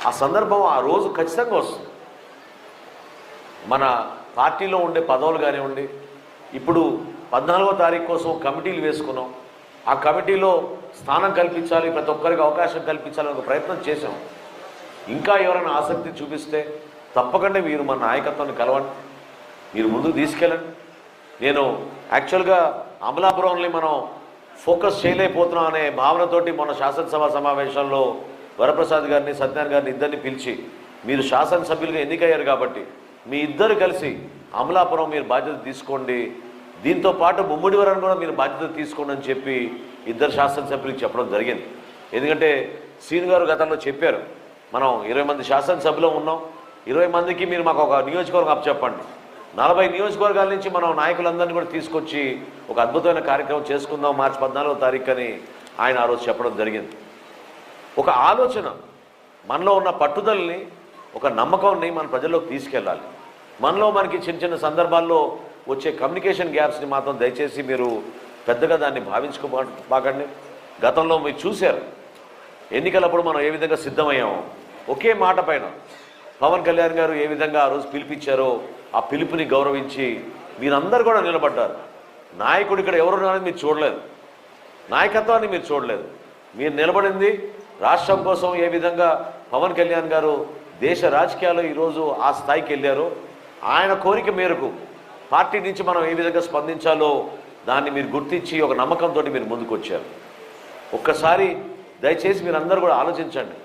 ఆ సందర్భం ఆ రోజు ఖచ్చితంగా వస్తుంది. మన పార్టీలో ఉండే పదవులు కానివ్వండి, ఇప్పుడు 14వ తారీఖు కోసం కమిటీలు వేసుకున్నాం. ఆ కమిటీలో స్థానం కల్పించాలి, ప్రతి ఒక్కరికి అవకాశం కల్పించాలని ఒక ప్రయత్నం చేశాం. ఇంకా ఎవరైనా ఆసక్తి చూపిస్తే తప్పకుండా మీరు మన నాయకత్వాన్ని కలవండి, మీరు ముందుకు తీసుకెళ్ళండి. నేను యాక్చువల్గా అమలాపురంని మనం ఫోకస్ చేయలేకపోతున్నాం అనే భావనతోటి మొన్న శాసనసభ సమావేశాల్లో వరప్రసాద్ గారిని, సత్యనారాయణ గారిని ఇద్దరిని పిలిచి, మీరు శాసనసభ్యులుగా ఎన్నికయ్యారు కాబట్టి మీ ఇద్దరు కలిసి అమలాపురం మీరు బాధ్యత తీసుకోండి, దీంతో పాటు ముమ్మిడివరం కూడా మీరు బాధ్యత తీసుకోండి అని చెప్పి 2 శాసనసభ్యులకు చెప్పడం జరిగింది. ఎందుకంటే శ్రీను గారు గతంలో చెప్పారు, మనం 20 మంది శాసనసభ్యులు ఉన్నాం, 20 మందికి మీరు మాకు ఒక నియోజకవర్గం అప్పచెప్పండి, 40 నియోజకవర్గాల నుంచి మనం నాయకులందరినీ కూడా తీసుకొచ్చి ఒక అద్భుతమైన కార్యక్రమం చేసుకుందాం మార్చి 14వ తారీఖు అని ఆయన ఆ రోజు చెప్పడం జరిగింది. ఒక ఆలోచన, మనలో ఉన్న పట్టుదలని, ఒక నమ్మకాన్ని మన ప్రజల్లోకి తీసుకెళ్ళాలి. మనలో మనకి చిన్న చిన్న సందర్భాల్లో వచ్చే కమ్యూనికేషన్ గ్యాప్స్ని మాత్రం దయచేసి మీరు పెద్దగా దాన్ని భావించుకోబాకండి. గతంలో మీరు చూశారు ఎన్నికలప్పుడు మనం ఏ విధంగా సిద్ధమయ్యామో, ఒకే మాట పైన పవన్ కళ్యాణ్ గారు ఏ విధంగా ఆ రోజు పిలిపించారో ఆ పిలుపుని గౌరవించి మీరందరూ కూడా నిలబడ్డారు. నాయకుడు ఇక్కడ ఎవరు ఉన్నారని మీరు చూడలేదు, నాయకత్వాన్ని మీరు చూడలేదు. మీరు నిలబడింది రాష్ట్రం కోసం. ఏ విధంగా పవన్ కళ్యాణ్ గారు దేశ రాజకీయాల్లో ఈరోజు ఆ స్థాయికి వెళ్ళారో, ఆయన కోరిక మేరకు పార్టీ నుంచి మనం ఏ విధంగా స్పందించాలో దాన్ని మీరు గుర్తించి ఒక నమ్మకంతో మీరు ముందుకు వచ్చారు. ఒక్కసారి దయచేసి మీరందరూ కూడా ఆలోచించండి.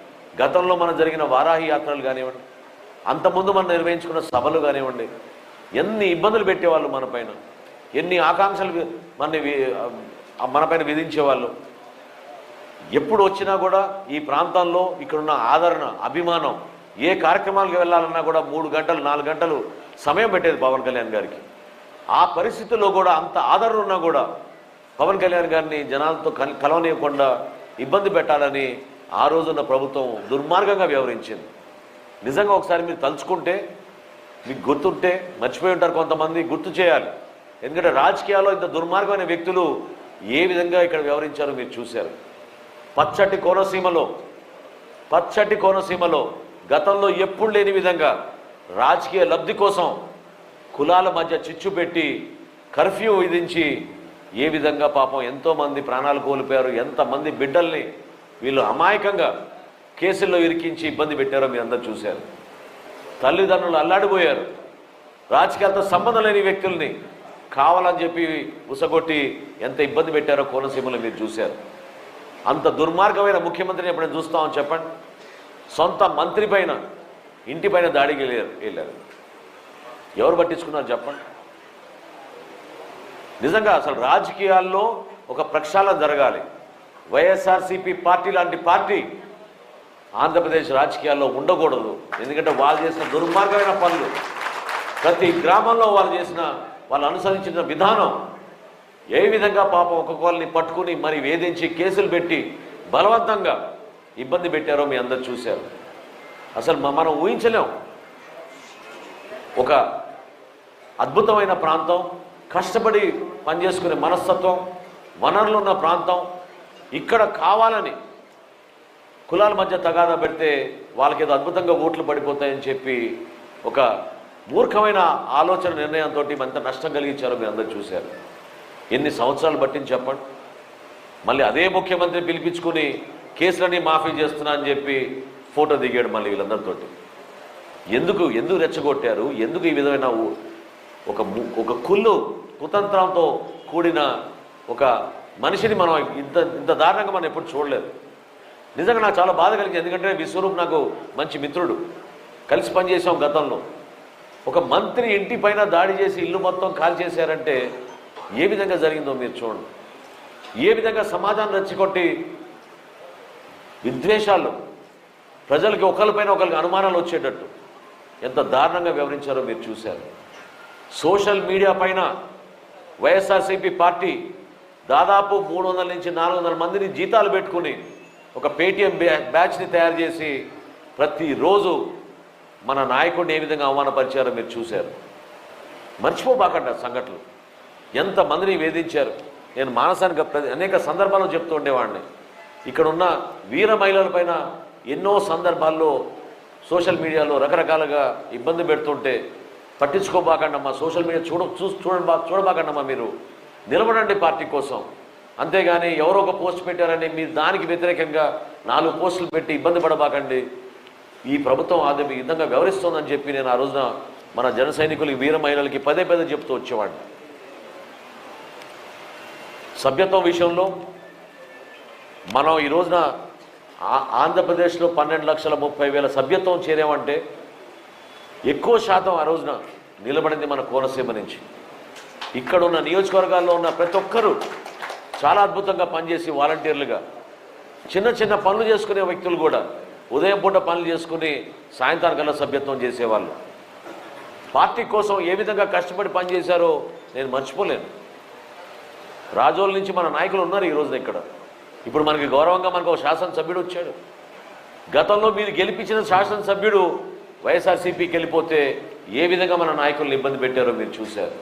గతంలో మనం జరిగిన వారాహి యాత్రలు కానివ్వండి, అంతకుముందు మనం నిర్వహించుకున్న సభలు కానివ్వండి, ఎన్ని ఇబ్బందులు పెట్టేవాళ్ళు మన పైన, ఎన్ని ఆకాంక్షలు మన పైన విధించేవాళ్ళు. ఎప్పుడు వచ్చినా కూడా ఈ ప్రాంతంలో ఇక్కడున్న ఆదరణ, అభిమానం, ఏ కార్యక్రమాలకు వెళ్ళాలన్నా కూడా 3 గంటలు 4 గంటలు సమయం పెట్టేది పవన్ కళ్యాణ్ గారికి. ఆ పరిస్థితుల్లో కూడా అంత ఆదరణ ఉన్నా కూడా పవన్ కళ్యాణ్ గారిని జనాలతో కలవనీయకుండా ఇబ్బంది పెట్టాలని ఆ రోజున్న ప్రభుత్వం దుర్మార్గంగా వ్యవహరించింది. నిజంగా ఒకసారి మీరు తలుచుకుంటే, మీకు గుర్తుంటే, మర్చిపోయి ఉంటారు కొంతమంది, గుర్తు చేయాలి. ఎందుకంటే రాజకీయాల్లో ఇంత దుర్మార్గమైన వ్యక్తులు ఏ విధంగా ఇక్కడ వ్యవహరించారో మీరు చూశారు. పచ్చటి కోనసీమలో గతంలో ఎప్పుడు లేని విధంగా రాజకీయ లబ్ధి కోసం కులాల మధ్య చిచ్చు పెట్టి కర్ఫ్యూ విధించి ఏ విధంగా పాపం ఎంతోమంది ప్రాణాలు కోల్పోయారు, ఎంతమంది బిడ్డల్ని వీళ్ళు అమాయకంగా కేసుల్లో ఇరికించి ఇబ్బంది పెట్టారో మీరు అందరూ చూశారు. తల్లిదండ్రులు అల్లాడిపోయారు. రాజకీయాలతో సంబంధం లేని వ్యక్తుల్ని కావాలని చెప్పి ఉసగొట్టి ఎంత ఇబ్బంది పెట్టారో కోనసీమలో మీరు చూశారు. అంత దుర్మార్గమైన ముఖ్యమంత్రిని ఎప్పుడైనా చూస్తామని చెప్పండి. సొంత మంత్రి పైన, ఇంటిపైన దాడికి వెళ్ళారు. ఎవరు పట్టించుకున్నారు చెప్పండి. నిజంగా అసలు రాజకీయాల్లో ఒక ప్రక్షాళన జరగాలి. వైఎస్ఆర్సీపీ పార్టీ లాంటి పార్టీ ఆంధ్రప్రదేశ్ రాజకీయాల్లో ఉండకూడదు. ఎందుకంటే వాళ్ళు చేసిన దుర్మార్గమైన పనులు, ప్రతి గ్రామంలో వాళ్ళు అనుసరించిన విధానం, ఏ విధంగా పాపం ఒక్కొక్కరిని పట్టుకుని మరి వేధించి కేసులు పెట్టి బలవంతంగా ఇబ్బంది పెట్టారో మీ అందరు చూశారు. అసలు మనం ఊహించలేం. ఒక అద్భుతమైన ప్రాంతం, కష్టపడి పనిచేసుకునే మనస్తత్వం, వనరులు ఉన్న ప్రాంతం, ఇక్కడ కావాలని కులాల మధ్య తగాదా పెడితే వాళ్ళకి ఏదో అద్భుతంగా ఓట్లు పడిపోతాయని చెప్పి ఒక మూర్ఖమైన ఆలోచన నిర్ణయంతో ఎంత నష్టం కలిగించారో మీరు అందరూ చూశారు. ఎన్ని సంవత్సరాలు పట్టింది చెప్పండి. మళ్ళీ అదే ముఖ్యమంత్రి పిలిపించుకుని కేసులన్నీ మాఫీ చేస్తున్నా అని చెప్పి ఫోటో దిగాడు మళ్ళీ వీళ్ళందరితోటి. ఎందుకు రెచ్చగొట్టారు? ఎందుకు ఈ విధమైన ఒక కుతంత్రంతో కూడిన ఒక మనిషిని మనం ఇంత దారుణంగా మనం ఎప్పుడు చూడలేదు. నిజంగా నాకు చాలా బాధ కలిగింది. ఎందుకంటే విశ్వరూప్ నాకు మంచి మిత్రుడు, కలిసి పనిచేసాం గతంలో. ఒక మంత్రి ఇంటి పైన దాడి చేసి ఇల్లు మొత్తం కాల్ చేశారంటే ఏ విధంగా జరిగిందో మీరు చూడండి. ఏ విధంగా సమాజాన్ని రెచ్చగొట్టి విద్వేషాలు, ప్రజలకి ఒకరిపైన ఒకరికి అనుమానాలు వచ్చేటట్టు ఎంత దారుణంగా వ్యవహరించారో మీరు చూశారు. సోషల్ మీడియా పైన వైఎస్ఆర్సీపీ పార్టీ దాదాపు 300 నుంచి 400 మందిని జీతాలు పెట్టుకుని ఒక పేటీఎం బ్యాచ్ని తయారు చేసి ప్రతిరోజు మన నాయకుడిని ఏ విధంగా అవమానపరిచారో మీరు చూశారు. మర్చిపోబాకండి సంఘటనలు. ఎంతమందిని వేధించారు. నేను మానసానికి అనేక సందర్భాల్లో చెప్తూ ఉండేవాడిని. ఇక్కడున్న వీర మహిళలపైన ఎన్నో సందర్భాల్లో సోషల్ మీడియాలో రకరకాలుగా ఇబ్బంది పెడుతుంటే పట్టించుకోబాకండమ్మా, సోషల్ మీడియా చూడబాకండమ్మా, మీరు నిలబడండి పార్టీ కోసం. అంతేగాని ఎవరో ఒక పోస్ట్ పెట్టారని మీరు దానికి వ్యతిరేకంగా 4 పోస్టులు పెట్టి ఇబ్బంది పడబాకండి. ఈ ప్రభుత్వం అది ఈ విధంగా వ్యవహరిస్తోందని చెప్పి నేను ఆ రోజున మన జన సైనికులకి, వీర మహిళలకి పదే చెప్తూ వచ్చేవాడిని. సభ్యత్వం విషయంలో మనం ఈ రోజున ఆంధ్రప్రదేశ్లో 12,30,000 సభ్యత్వం చేరామంటే ఎక్కువ శాతం ఆ రోజున నిలబడింది మన కోనసీమ నుంచి. ఇక్కడ ఉన్న నియోజకవర్గాల్లో ఉన్న ప్రతి ఒక్కరూ చాలా అద్భుతంగా పనిచేసి వాలంటీర్లుగా చిన్న పనులు చేసుకునే వ్యక్తులు కూడా ఉదయం పూట పనులు చేసుకుని సాయంత్రానికల్లా సభ్యత్వం చేసేవాళ్ళు. పార్టీ కోసం ఏ విధంగా కష్టపడి పనిచేశారో నేను మర్చిపోలేను. రాజోల నుంచి మన నాయకులు ఉన్నారు ఈ రోజున ఇక్కడ. ఇప్పుడు మనకి గౌరవంగా మనకు ఒక శాసనసభ్యుడు వచ్చాడు. గతంలో మీరు గెలిపించిన శాసనసభ్యుడు వైఎస్ఆర్సీపీకి వెళ్ళిపోతే ఏ విధంగా మన నాయకులను ఇబ్బంది పెట్టారో మీరు చూశారు.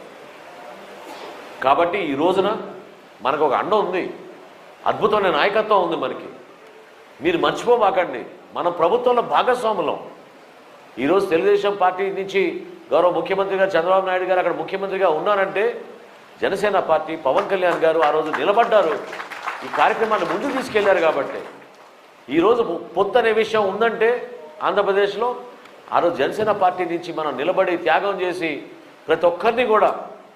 కాబట్టి ఈ రోజున మనకు ఒక అండ ఉంది, అద్భుతమైన నాయకత్వం ఉంది మనకి. మీరు మర్చిపోబాకండి, మన ప్రభుత్వంలో భాగస్వాములం. ఈరోజు తెలుగుదేశం పార్టీ నుంచి గౌరవ ముఖ్యమంత్రి గారు చంద్రబాబు నాయుడు గారు అక్కడ ముఖ్యమంత్రిగా ఉన్నారంటే జనసేన పార్టీ పవన్ కళ్యాణ్ గారు ఆ రోజు నిలబడ్డారు, ఈ కార్యక్రమాన్ని ముందుకు తీసుకెళ్లారు. కాబట్టి ఈరోజు పొత్తు అనే విషయం ఉందంటే ఆంధ్రప్రదేశ్లో ఆ రోజు జనసేన పార్టీ నుంచి మనం నిలబడి త్యాగం చేసి ప్రతి ఒక్కరిని కూడా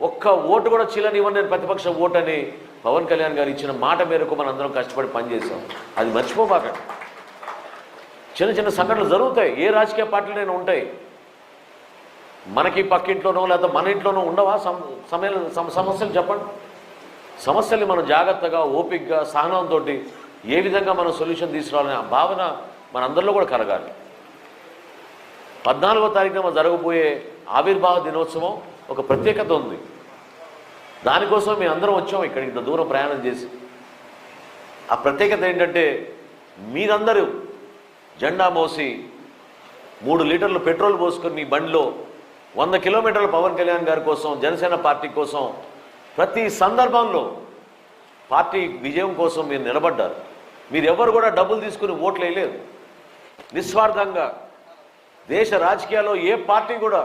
ఒక్క ఓటు కూడా చీలనివ్వండి నేను ప్రతిపక్ష ఓటు అని పవన్ కళ్యాణ్ గారు ఇచ్చిన మాట మేరకు మనం అందరం కష్టపడి పనిచేసాం. అది మర్చిపోబాకండి. చిన్న సంఘటనలు జరుగుతాయి, ఏ రాజకీయ పార్టీలైనా ఉంటాయి. మనకి పక్కింట్లోనో లేదా మన ఇంట్లోనో ఉండవా సమస్యలు? చెప్పండి. సమస్యల్ని మనం జాగ్రత్తగా, ఓపికగా, సహనంతో ఏ విధంగా మనం సొల్యూషన్ తీసుకురావాలనే ఆ భావన మనందరిలో కూడా కలగాలి. 14వ తారీఖున జరగబోయే ఆవిర్భావ దినోత్సవం ఒక ప్రత్యేకత ఉంది. దానికోసం మేము అందరం వచ్చాం ఇక్కడికి ఇంత దూరం ప్రయాణం చేసి. ఆ ప్రత్యేకత ఏంటంటే మీరందరూ జెండా మోసి 3 లీటర్లు పెట్రోల్ పోసుకొని మీ బండిలో 100 కిలోమీటర్ల పవన్ కళ్యాణ్ గారి కోసం, జనసేన పార్టీ కోసం ప్రతి సందర్భంలో పార్టీ విజయం కోసం మీరు నిలబడ్డారు. మీరు ఎవరు కూడా డబ్బులు తీసుకుని ఓట్లు వేయలేదు. నిస్వార్థంగా దేశ రాజకీయాల్లో ఏ పార్టీ కూడా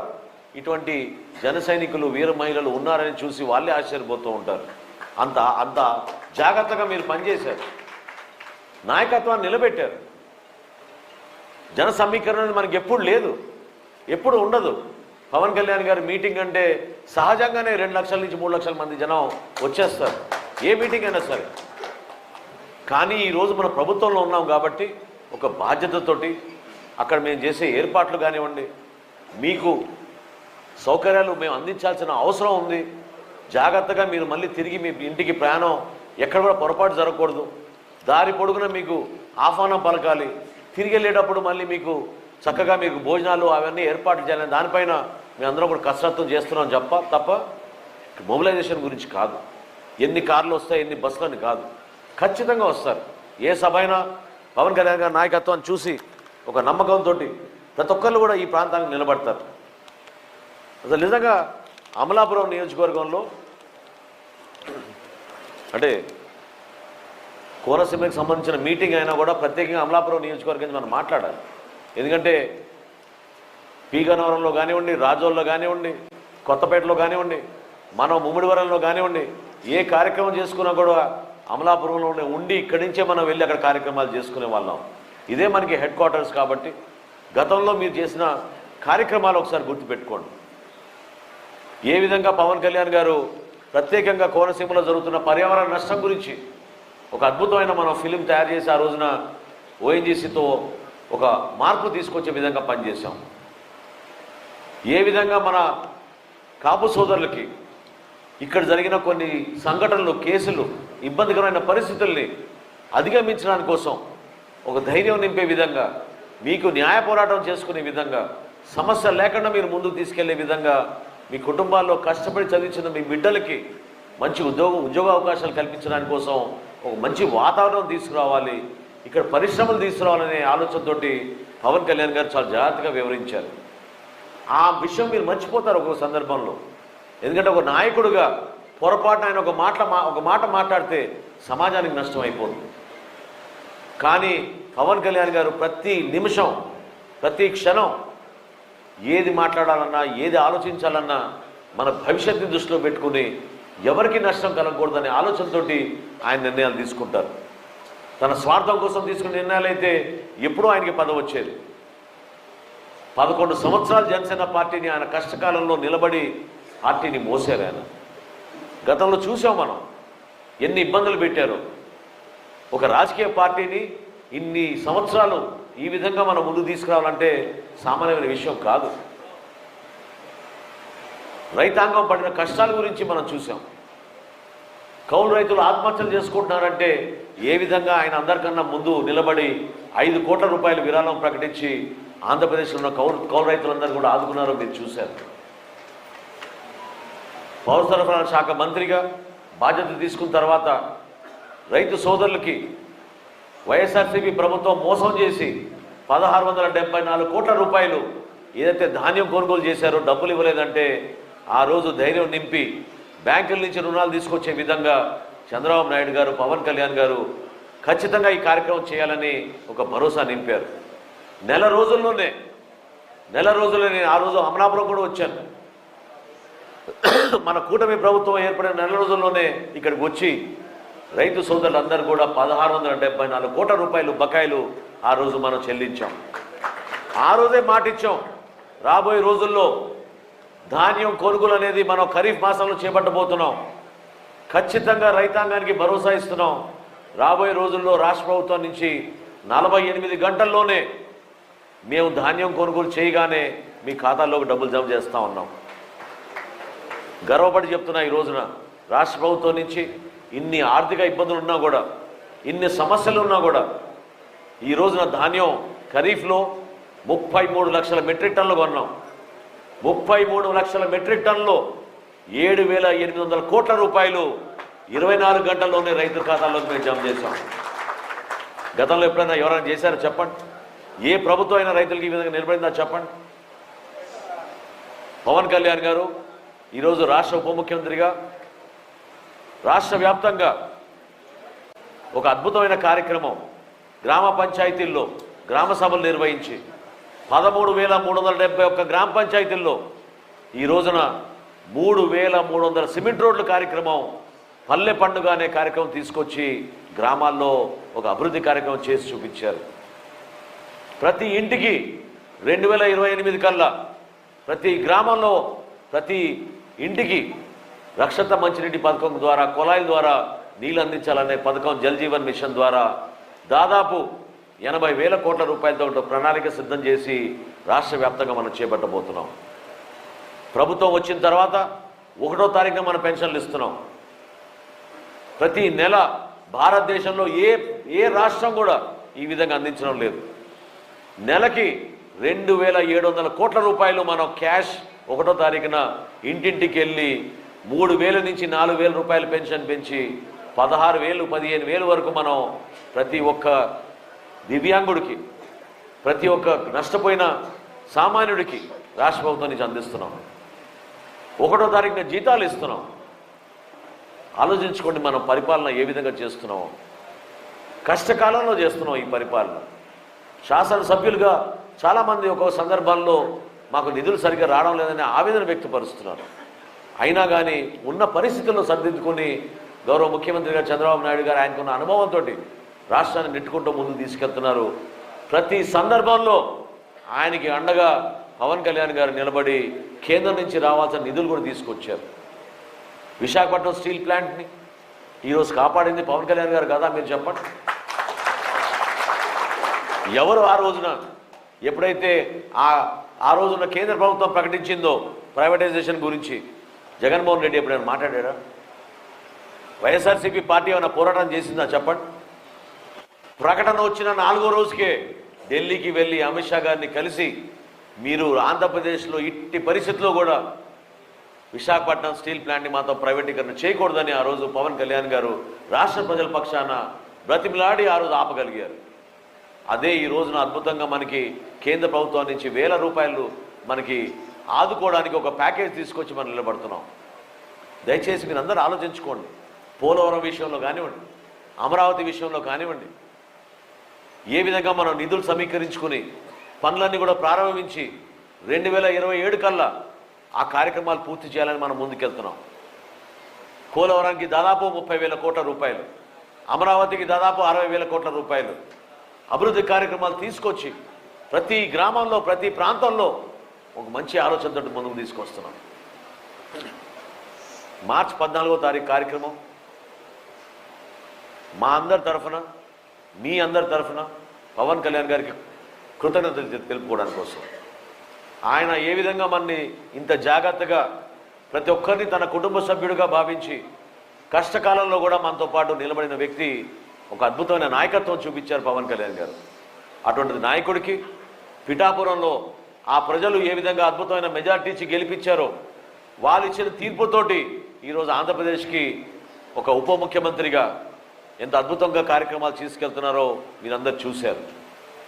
ఇటువంటి జన సైనికులు, వీర మహిళలు ఉన్నారని చూసి వాళ్ళే ఆశ్చర్యపోతూ ఉంటారు. అంత జాగ్రత్తగా మీరు పనిచేశారు, నాయకత్వాన్ని నిలబెట్టారు. జన సమీకరణ మనకి ఎప్పుడు లేదు, ఎప్పుడు ఉండదు. పవన్ కళ్యాణ్ గారి మీటింగ్ అంటే సహజంగానే 2 లక్షల నుంచి 3 లక్షల మంది జనం వచ్చేస్తారు, ఏ మీటింగ్ అయినా సరే. కానీ ఈరోజు మన ప్రభుత్వంలో ఉన్నాం కాబట్టి ఒక బాధ్యతతోటి అక్కడ మేము చేసే ఏర్పాట్లు కానివ్వండి, మీకు సౌకర్యాలు మేము అందించాల్సిన అవసరం ఉంది. జాగ్రత్తగా మీరు మళ్ళీ తిరిగి మీ ఇంటికి ప్రయాణం ఎక్కడ కూడా పొరపాటు జరగకూడదు. దారి పొడుగున మీకు ఆహ్వానం పలకాలి. తిరిగి వెళ్ళేటప్పుడు మళ్ళీ మీకు చక్కగా మీకు భోజనాలు అవన్నీ ఏర్పాట్లు చేయాలని దానిపైన మేమందరం కూడా కసరత్తు చేస్తున్నాం తప్ప మొబిలైజేషన్ గురించి కాదు. ఎన్ని కార్లు వస్తాయి, ఎన్ని బస్సులని కాదు, ఖచ్చితంగా వస్తారు. ఏ సభ అయినా పవన్ కళ్యాణ్ గారి నాయకత్వాన్ని చూసి ఒక నమ్మకంతో ప్రతి ఒక్కళ్ళు కూడా ఈ ప్రాంతానికి నిలబడతారు. అసలు నిజంగా అమలాపురం నియోజకవర్గంలో అంటే కోనసీమకి సంబంధించిన మీటింగ్ అయినా కూడా ప్రత్యేకంగా అమలాపురం నియోజకవర్గం మనం మాట్లాడాలి. ఎందుకంటే పీగనవరంలో కానివ్వండి, రాజోల్లో కానివ్వండి, కొత్తపేటలో కానివ్వండి, మనం ముమ్మిడివరంలో కానివ్వండి, ఏ కార్యక్రమం చేసుకున్నా కూడా అమలాపురంలోనే ఉండి ఇక్కడి నుంచే మనం వెళ్ళి అక్కడ కార్యక్రమాలు చేసుకునే వాళ్ళం. ఇదే మనకి హెడ్ క్వార్టర్స్ కాబట్టి గతంలో మీరు చేసిన కార్యక్రమాలు ఒకసారి గుర్తుపెట్టుకోండి. ఏ విధంగా పవన్ కళ్యాణ్ గారు ప్రత్యేకంగా కోనసీమలో జరుగుతున్న పర్యావరణ నష్టం గురించి ఒక అద్భుతమైన మనం ఫిలిం తయారు చేసి ఆ రోజున ఓఎన్జీసీతో ఒక మార్పు తీసుకొచ్చే విధంగా పనిచేశాం. ఏ విధంగా మన కాపు సోదరులకి ఇక్కడ జరిగిన కొన్ని సంఘటనలు, కేసులు, ఇబ్బందికరమైన పరిస్థితుల్ని అధిగమించడానికి కోసం ఒక ధైర్యం నింపే విధంగా, మీకు న్యాయ పోరాటం చేసుకునే విధంగా, సమస్య లేకుండా మీరు ముందుకు తీసుకెళ్లే విధంగా, మీ కుటుంబాల్లో కష్టపడి చదివించిన మీ బిడ్డలకి మంచి ఉద్యోగ అవకాశాలు కల్పించడానికి కోసం ఒక మంచి వాతావరణం తీసుకురావాలి, ఇక్కడ పరిశ్రమలు తీసుకురావాలనే ఆలోచనతోటి పవన్ కళ్యాణ్ గారు చాలా జాగ్రత్తగా వివరించారు. ఆ విషయం మీరు మర్చిపోతారు ఒక్కొక్క సందర్భంలో. ఎందుకంటే ఒక నాయకుడిగా పొరపాటున ఆయన ఒక మాట మాట్లాడితే సమాజానికి నష్టం అయిపోతుంది. కానీ పవన్ కళ్యాణ్ గారు ప్రతి నిమిషం, ప్రతి క్షణం ఏది మాట్లాడాలన్నా, ఏది ఆలోచించాలన్నా మన భవిష్యత్తుని దృష్టిలో పెట్టుకుని ఎవరికి నష్టం కలగకూడదనే ఆలోచనతో ఆయన నిర్ణయాలు తీసుకుంటారు. తన స్వార్థం కోసం తీసుకునే నిర్ణయాలు అయితే ఎప్పుడూ ఆయనకి పదవి వచ్చేది. 11 సంవత్సరాలు జనసేన పార్టీని ఆయన కష్టకాలంలో నిలబడి పార్టీని మోసారు ఆయన. గతంలో చూసాం మనం ఎన్ని ఇబ్బందులు పెట్టారో. ఒక రాజకీయ పార్టీని ఇన్ని సంవత్సరాలు ఈ విధంగా మనం ముందు తీసుకురావాలంటే సామాన్యమైన విషయం కాదు. రైతాంగం పడిన కష్టాల గురించి మనం చూసాం. కౌలు రైతులు ఆత్మహత్యలు చేసుకుంటున్నారంటే ఏ విధంగా ఆయన అందరికన్నా ముందు నిలబడి 5 కోట్ల రూపాయల విరాళం ప్రకటించి ఆంధ్రప్రదేశ్లో ఉన్న కౌలు రైతులందరూ కూడా ఆదుకున్నారో మీరు చూశారు. పౌర సరఫరాల శాఖ మంత్రిగా బాధ్యత తీసుకున్న తర్వాత రైతు సోదరులకి వైఎస్ఆర్సీపీ ప్రభుత్వం మోసం చేసి 1674 కోట్ల రూపాయలు ఏదైతే ధాన్యం కొనుగోలు చేశారో డబ్బులు ఇవ్వలేదంటే ఆ రోజు ధైర్యం నింపి బ్యాంకుల నుంచి రుణాలు తీసుకొచ్చే విధంగా చంద్రబాబు నాయుడు గారు, పవన్ కళ్యాణ్ గారు ఖచ్చితంగా ఈ కార్యక్రమం చేయాలని ఒక భరోసా నింపారు. నెల రోజుల్లోనే ఆ రోజు అమలాపురం కూడా వచ్చాను. మన కూటమి ప్రభుత్వం ఏర్పడిన నెల రోజుల్లోనే ఇక్కడికి వచ్చి రైతు సోదరులందరూ కూడా 1674 కోట్ల రూపాయలు బకాయిలు ఆ రోజు మనం చెల్లించాం. ఆ రోజే మాటిచ్చాం, రాబోయే రోజుల్లో ధాన్యం కొనుగోలు అనేది మనం ఖరీఫ్ మాసంలో చేపట్టబోతున్నాం. ఖచ్చితంగా రైతాంగానికి భరోసా ఇస్తున్నాం. రాబోయే రోజుల్లో రాష్ట్ర ప్రభుత్వం నుంచి 48 గంటల్లోనే మేము ధాన్యం కొనుగోలు చేయగానే మీ ఖాతాల్లోకి డబ్బులు జమ చేస్తూ ఉన్నాం. గర్వపడి చెప్తున్నా, ఈ రోజున రాష్ట్ర ప్రభుత్వం నుంచి ఇన్ని ఆర్థిక ఇబ్బందులు ఉన్నా కూడా, ఇన్ని సమస్యలు ఉన్నా కూడా ఈ రోజున ధాన్యం ఖరీఫ్లో 33 లక్షల మెట్రిక్ టన్నులు కొన్నాం. 33 లక్షల మెట్రిక్ టన్నులో 7,800 కోట్ల రూపాయలు 24 గంటల్లోనే రైతుల ఖాతాల్లోకి మేము జమ చేశాం. గతంలో ఎప్పుడైనా ఎవరైనా చేశారో చెప్పండి? ఏ ప్రభుత్వం అయినా రైతులకి ఈ విధంగా నిలబడిందా చెప్పండి? పవన్ కళ్యాణ్ గారు ఈరోజు రాష్ట్ర ఉప ముఖ్యమంత్రిగా రాష్ట్ర వ్యాప్తంగా ఒక అద్భుతమైన కార్యక్రమం గ్రామ పంచాయతీల్లో గ్రామ సభలు నిర్వహించి 13,371 గ్రామ పంచాయతీల్లో ఈ రోజున 3,300 సిమెంట్ రోడ్ల కార్యక్రమం, పల్లె పండుగ అనే కార్యక్రమం తీసుకొచ్చి గ్రామాల్లో ఒక అభివృద్ధి కార్యక్రమం చేసి చూపించారు. ప్రతి ఇంటికి 2028 కల్లా ప్రతి గ్రామంలో ప్రతి ఇంటికి రక్షిత మంచినీటి పథకం ద్వారా కుళాయిల ద్వారా నీళ్ళు అందించాలనే పథకం జల్ జీవన్ మిషన్ ద్వారా దాదాపు 80,000 కోట్ల రూపాయలతో ఒక ప్రణాళిక సిద్ధం చేసి రాష్ట్ర వ్యాప్తంగా మనం చేపట్టబోతున్నాం. ప్రభుత్వం వచ్చిన తర్వాత 1వ తారీఖున మన పెన్షన్లు ఇస్తున్నాం. ప్రతి నెల భారతదేశంలో ఏ రాష్ట్రం కూడా ఈ విధంగా అందించడం లేదు. నెలకి 2,700 కోట్ల రూపాయలు మనం క్యాష్ 1వ తారీఖున ఇంటింటికి వెళ్ళి 3,000 నుంచి 4,000 రూపాయలు పెన్షన్ పెంచి 16,000, 15,000 వరకు మనం ప్రతి ఒక్క దివ్యాంగుడికి, ప్రతి ఒక్క నష్టపోయిన సామాన్యుడికి రాష్ట్ర ప్రభుత్వం నుంచి అందిస్తున్నాం. 1వ తారీఖున జీతాలు ఇస్తున్నాం. ఆలోచించుకోండి మనం పరిపాలన ఏ విధంగా చేస్తున్నామో. కష్టకాలంలో చేస్తున్నాం ఈ పరిపాలన. శాసనసభ్యులుగా చాలామంది ఒక్కొక్క సందర్భాల్లో మాకు నిధులు సరిగ్గా రావడం లేదని ఆవేదన వ్యక్తపరుస్తున్నారు. అయినా కానీ ఉన్న పరిస్థితుల్లో సర్దిద్దుకొని గౌరవ ముఖ్యమంత్రి గారు చంద్రబాబు నాయుడు గారు ఆయనకున్న అనుభవంతో రాష్ట్రాన్ని నెట్టుకుంటూ ముందుకు తీసుకెళ్తున్నారు. ప్రతి సందర్భంలో ఆయనకి అండగా పవన్ కళ్యాణ్ గారు నిలబడి కేంద్రం నుంచి రావాల్సిన నిధులు కూడా తీసుకొచ్చారు. విశాఖపట్నం స్టీల్ ప్లాంట్ని ఈరోజు కాపాడింది పవన్ కళ్యాణ్ గారు కదా, మీరు చెప్పండి. ఎవరు ఆ రోజున ఎప్పుడైతే ఆ రోజున కేంద్ర ప్రభుత్వం ప్రకటించిందో ప్రైవేటైజేషన్ గురించి జగన్మోహన్ రెడ్డి ఎప్పుడైనా మాట్లాడారా? వైఎస్ఆర్సీపీ పార్టీ ఏమైనా పోరాటం చేసిందా చెప్పండి? ప్రకటన వచ్చిన 4వ రోజుకే ఢిల్లీకి వెళ్ళి అమిత్ షా గారిని కలిసి మీరు ఆంధ్రప్రదేశ్లో ఇట్టి పరిస్థితుల్లో కూడా విశాఖపట్నం స్టీల్ ప్లాంట్ని మాత్రం ప్రైవేటీకరణ చేయకూడదని ఆ రోజు పవన్ కళ్యాణ్ గారు రాష్ట్ర ప్రజల పక్షాన బ్రతిమిలాడి ఆ రోజు ఆపగలిగారు. అదే ఈ రోజున అద్భుతంగా మనకి కేంద్ర ప్రభుత్వం నుంచి 1,000 రూపాయలు మనకి ఆదుకోవడానికి ఒక ప్యాకేజ్ తీసుకొచ్చి మనం నిలబడుతున్నాం. దయచేసి మీరు అందరూ ఆలోచించుకోండి. పోలవరం విషయంలో కానివ్వండి, అమరావతి విషయంలో కానివ్వండి, ఏ విధంగా మనం నిధులు సమీకరించుకుని పనులన్నీ కూడా ప్రారంభించి 2027 కల్లా ఆ కార్యక్రమాలు పూర్తి చేయాలని మనం ముందుకెళ్తున్నాం. పోలవరానికి దాదాపు 30,000 కోట్ల రూపాయలు, అమరావతికి దాదాపు 60,000 కోట్ల రూపాయలు అభివృద్ధి కార్యక్రమాలు తీసుకొచ్చి ప్రతి గ్రామంలో ప్రతి ప్రాంతంలో ఒక మంచి ఆలోచనతో ముందుకు తీసుకొస్తున్నాం. మార్చి 14వ తారీఖు కార్యక్రమం మా అందరి తరఫున, మీ అందరి తరఫున పవన్ కళ్యాణ్ గారికి కృతజ్ఞతలు తెలుపుకోవడానికి కోసం. ఆయన ఏ విధంగా మనని ఇంత జాగ్రత్తగా ప్రతి ఒక్కరిని తన కుటుంబ సభ్యుడిగా భావించి కష్టకాలంలో కూడా మనతో పాటు నిలబడిన వ్యక్తి, ఒక అద్భుతమైన నాయకత్వం చూపించారు పవన్ కళ్యాణ్ గారు. అటువంటి నాయకుడికి పిఠాపురంలో ఆ ప్రజలు ఏ విధంగా అద్భుతమైన మెజార్టీ ఇచ్చి గెలిపించారో, వాళ్ళు ఇచ్చిన తీర్పుతోటి ఈరోజు ఆంధ్రప్రదేశ్కి ఒక ఉప ముఖ్యమంత్రిగా ఎంత అద్భుతంగా కార్యక్రమాలు తీసుకెళ్తున్నారో మీరందరూ చూశారు.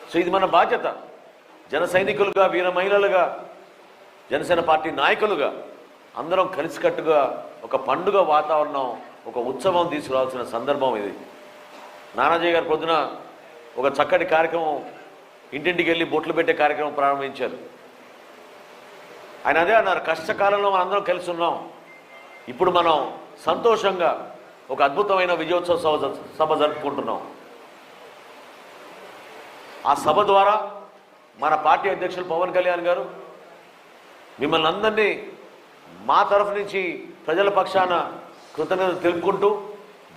సో ఇది మన బాధ్యత. జన సైనికులుగా, వీర మహిళలుగా, జనసేన పార్టీ నాయకులుగా అందరం కలిసికట్టుగా ఒక పండుగ వాతావరణం, ఒక ఉత్సవం తీసుకురావాల్సిన సందర్భం ఇది. నానాజీ గారు పొద్దున ఒక చక్కటి కార్యక్రమం, ఇంటింటికి వెళ్ళి బొట్లు పెట్టే కార్యక్రమం ప్రారంభించారు. ఆయన అదే అన్నారు, కష్టకాలంలో మనం అందరం కలిసి ఉన్నాం. ఇప్పుడు మనం సంతోషంగా ఒక అద్భుతమైన విజయోత్సవ సభ జరుపుకుంటున్నాం. ఆ సభ ద్వారా మన పార్టీ అధ్యక్షులు పవన్ కళ్యాణ్ గారు మిమ్మల్ని అందరినీ మా తరఫు నుంచి ప్రజల పక్షాన కృతజ్ఞతలు తెలుపుకుంటూ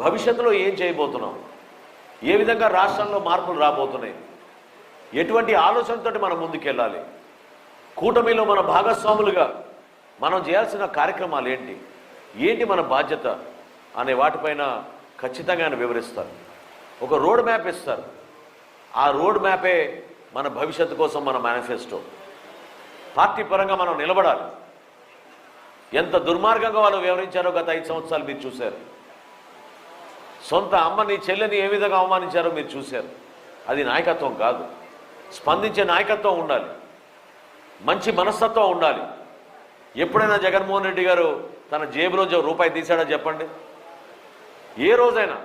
భవిష్యత్తులో ఏం చేయబోతున్నాం, ఏ విధంగా రాష్ట్రంలో మార్పులు రాబోతున్నాయి, ఎటువంటి ఆలోచనతో మనం ముందుకెళ్ళాలి, కూటమిలో మన భాగస్వాములుగా మనం చేయాల్సిన కార్యక్రమాలు ఏంటి మన బాధ్యత అనే వాటిపైన ఖచ్చితంగా ఆయన వివరిస్తారు. ఒక రోడ్ మ్యాప్ ఇస్తారు. ఆ రోడ్ మ్యాపే మన భవిష్యత్తు కోసం మన మేనిఫెస్టో. పార్టీ పరంగా మనం నిలబడాలి. ఎంత దుర్మార్గంగా వాళ్ళు వ్యవహరించారో గత 5 సంవత్సరాలు మీరు చూశారు. సొంత అమ్మని చెల్లెని ఏ విధంగా అవమానించారో మీరు చూశారు. అది నాయకత్వం కాదు. స్పందించే నాయకత్వం ఉండాలి, మంచి మనస్తత్వం ఉండాలి. ఎప్పుడైనా జగన్మోహన్ రెడ్డి గారు తన జేబులోంచి రూపాయి తీశాడో చెప్పండి? ఏ రోజైనా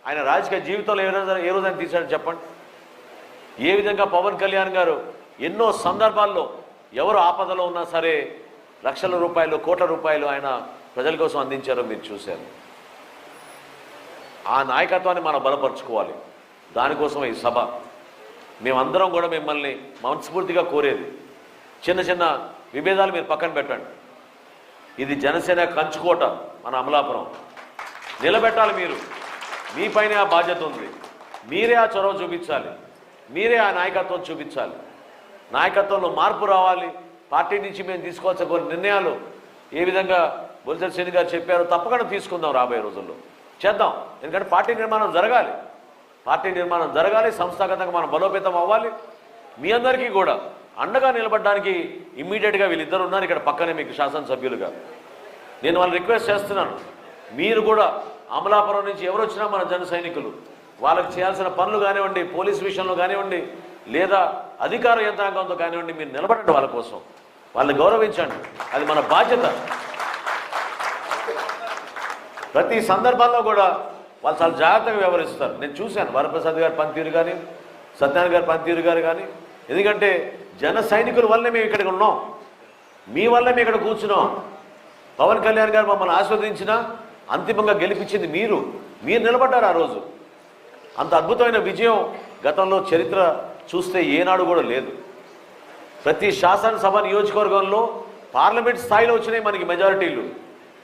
ఆయన రాజకీయ జీవితంలో ఏ రోజైనా తీశాడో చెప్పండి? ఏ విధంగా పవన్ కళ్యాణ్ గారు ఎన్నో సందర్భాల్లో ఎవరు ఆపదలో ఉన్నా సరే లక్షల రూపాయలు, కోట్ల రూపాయలు ఆయన ప్రజల కోసం అందించారో మీరు చూశారు. ఆ నాయకత్వాన్ని మనం బలపరుచుకోవాలి. దానికోసం ఈ సభ. మేమందరం కూడా మిమ్మల్ని మనస్ఫూర్తిగా కోరేది, చిన్న చిన్న విభేదాలు మీరు పక్కన పెట్టండి. ఇది జనసేన కంచుకోట, మన అమలాపురం నిలబెట్టాలి. మీరు మీపైనే ఆ బాధ్యత ఉంది. మీరే ఆ చొరవ చూపించాలి, మీరే ఆ నాయకత్వం చూపించాలి. నాయకత్వంలో మార్పు రావాలి. పార్టీ నుంచి మేము తీసుకోవాల్సిన కొన్ని నిర్ణయాలు ఏ విధంగా బొలిశెట్టి శ్రీని గారు చెప్పారో తప్పకుండా తీసుకుందాం. రాబోయే రోజుల్లో చేద్దాం. ఎందుకంటే పార్టీ నిర్మాణం జరగాలి. పార్టీ నిర్మాణం జరగాలి. సంస్థాగతంగా మనం బలోపేతం అవ్వాలి. మీ అందరికీ కూడా అండగా నిలబడడానికి ఇమ్మీడియట్గా వీళ్ళిద్దరు ఉన్నారు ఇక్కడ పక్కనే మీకు శాసనసభ్యులుగా. నేను వాళ్ళని రిక్వెస్ట్ చేస్తున్నాను, మీరు కూడా అమలాపురం నుంచి ఎవరు వచ్చినా మన జన సైనికులు వాళ్ళకి చేయాల్సిన పనులు కానివ్వండి, పోలీస్ విషయంలో కానివ్వండి, లేదా అధికార యంత్రాంగంతో కానివ్వండి, మీరు నిలబడండి. వాళ్ళ కోసం వాళ్ళని గౌరవించండి. అది మన బాధ్యత. ప్రతి సందర్భంలో కూడా వాళ్ళు చాలా జాగ్రత్తగా వ్యవహరిస్తారు. నేను చూశాను వరప్రసాద్ గారి పనితీరు కానీ, సత్యనారాయణ గారి పనితీరు గారు కానీ. ఎందుకంటే జన సైనికుల వల్లే మేము ఇక్కడికి ఉన్నాం, మీ వల్లే మేము ఇక్కడ కూర్చున్నాం. పవన్ కళ్యాణ్ గారు మమ్మల్ని ఆస్వాదించినా అంతిమంగా గెలిపించింది మీరు నిలబడ్డారు ఆ రోజు. అంత అద్భుతమైన విజయం గతంలో చరిత్ర చూస్తే ఏనాడు కూడా లేదు. ప్రతి శాసనసభ నియోజకవర్గంలో పార్లమెంట్ స్థాయిలో వచ్చినాయి మనకి మెజారిటీలు.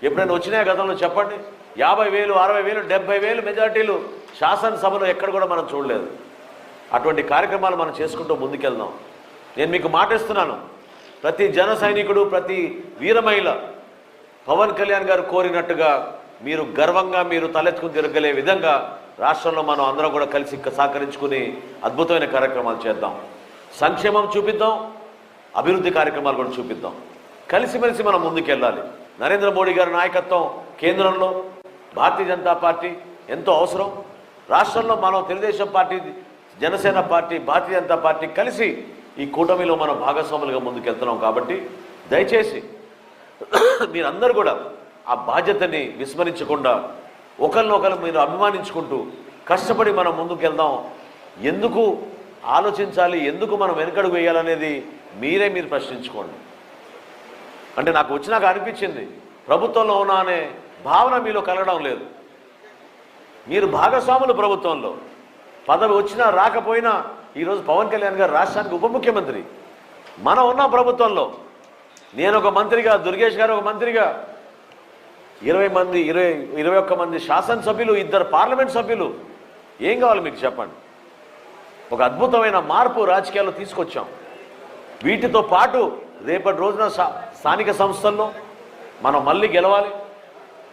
ఎప్పుడైనా వచ్చినాయా గతంలో చెప్పండి? 50,000, 60,000, 70,000 మెజారిటీలు శాసనసభలో ఎక్కడ కూడా మనం చూడలేదు. అటువంటి కార్యక్రమాలు మనం చేసుకుంటూ ముందుకెళ్దాం. నేను మీకు మాటిస్తున్నాను, ప్రతి జన సైనికుడు, ప్రతి వీరమహిళ పవన్ కళ్యాణ్ గారు కోరినట్టుగా మీరు గర్వంగా మీరు తలెత్తుకుని తిరగలే విధంగా రాష్ట్రంలో మనం అందరం కూడా కలిసి సహకరించుకుని అద్భుతమైన కార్యక్రమాలు చేద్దాం. సంక్షేమం చూపిద్దాం, అభివృద్ధి కార్యక్రమాలు కూడా చూపిద్దాం. కలిసిమెలిసి మనం ముందుకెళ్ళాలి. నరేంద్ర మోడీ గారి నాయకత్వం కేంద్రంలో, భారతీయ జనతా పార్టీ ఎంతో అవసరం. రాష్ట్రంలో మనం Telugu Desam party, Janasena party, Bharatiya Janata party కలిసి ఈ కూటమిలో మనం భాగస్వాములుగా ముందుకెళ్తున్నాం. కాబట్టి దయచేసి మీరందరూ కూడా ఆ బాధ్యతని విస్మరించకుండా ఒకరినొకరు మీరు అభిమానించుకుంటూ కష్టపడి మనం ముందుకెళ్దాం. ఎందుకు ఆలోచించాలి, ఎందుకు మనం వెనకడుగు వేయాలనేది మీరు ప్రశ్నించుకోండి. అంటే నాకు వచ్చినాక అనిపించింది, ప్రభుత్వంలో ఉన్నా అనే భావన మీలో కలగడం లేదు. మీరు భాగస్వాములు ప్రభుత్వంలో. పదవి వచ్చినా రాకపోయినా ఈరోజు పవన్ కళ్యాణ్ గారు రాష్ట్రానికి ఉప ముఖ్యమంత్రి. మనం ఉన్న ప్రభుత్వంలో నేను ఒక మంత్రిగా, దుర్గేష్ గారు ఒక మంత్రిగా, 21 మంది శాసనసభ్యులు, 2 పార్లమెంట్ సభ్యులు. ఏం కావాలి మీకు చెప్పండి? ఒక అద్భుతమైన మార్పు రాజకీయాల్లో తీసుకొచ్చాం. వీటితో పాటు రేపటి రోజున స్థానిక సంస్థల్లో మనం మళ్ళీ గెలవాలి,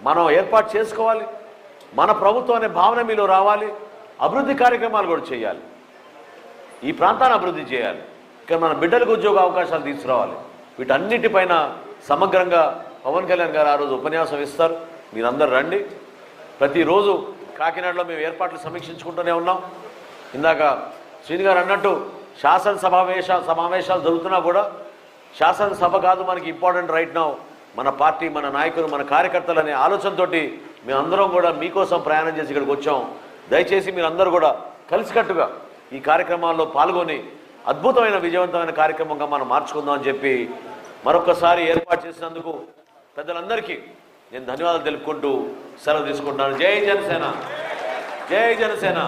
మనం ఏర్పాటు చేసుకోవాలి, మన ప్రభుత్వం అనే భావన మీలో రావాలి. అభివృద్ధి కార్యక్రమాలు కూడా చేయాలి, ఈ ప్రాంతాన్ని అభివృద్ధి చేయాలి. ఇక్కడ మన బిడ్డలకు ఉద్యోగ అవకాశాలు తీసుకురావాలి. వీటన్నిటిపైన సమగ్రంగా పవన్ కళ్యాణ్ గారు ఆ రోజు ఉపన్యాసం ఇస్తారు. మీరందరూ రండి. ప్రతిరోజు కాకినాడలో మేము ఏర్పాట్లు సమీక్షించుకుంటూనే ఉన్నాం. ఇందాక శ్రీని గారు అన్నట్టు సమావేశాలు జరుగుతున్నా కూడా శాసనసభ కాదు మనకి ఇంపార్టెంట్ రైట్ నౌ. మన పార్టీ, మన నాయకులు, మన కార్యకర్తలు అనే ఆలోచనతోటి మేమందరం కూడా మీకోసం ప్రయాణం చేసి ఇక్కడికి వచ్చాం. దయచేసి మీరందరూ కూడా కలిసికట్టుగా ఈ కార్యక్రమాల్లో పాల్గొని అద్భుతమైన విజయవంతమైన కార్యక్రమంగా మనం మార్చుకుందాం అని చెప్పి మరొకసారి ఏర్పాటు చేసినందుకు పెద్దలందరికీ నేను ధన్యవాదాలు తెలుపుకుంటూ సెలవు తీసుకుంటున్నాను. జై జనసేన, జై జనసేన.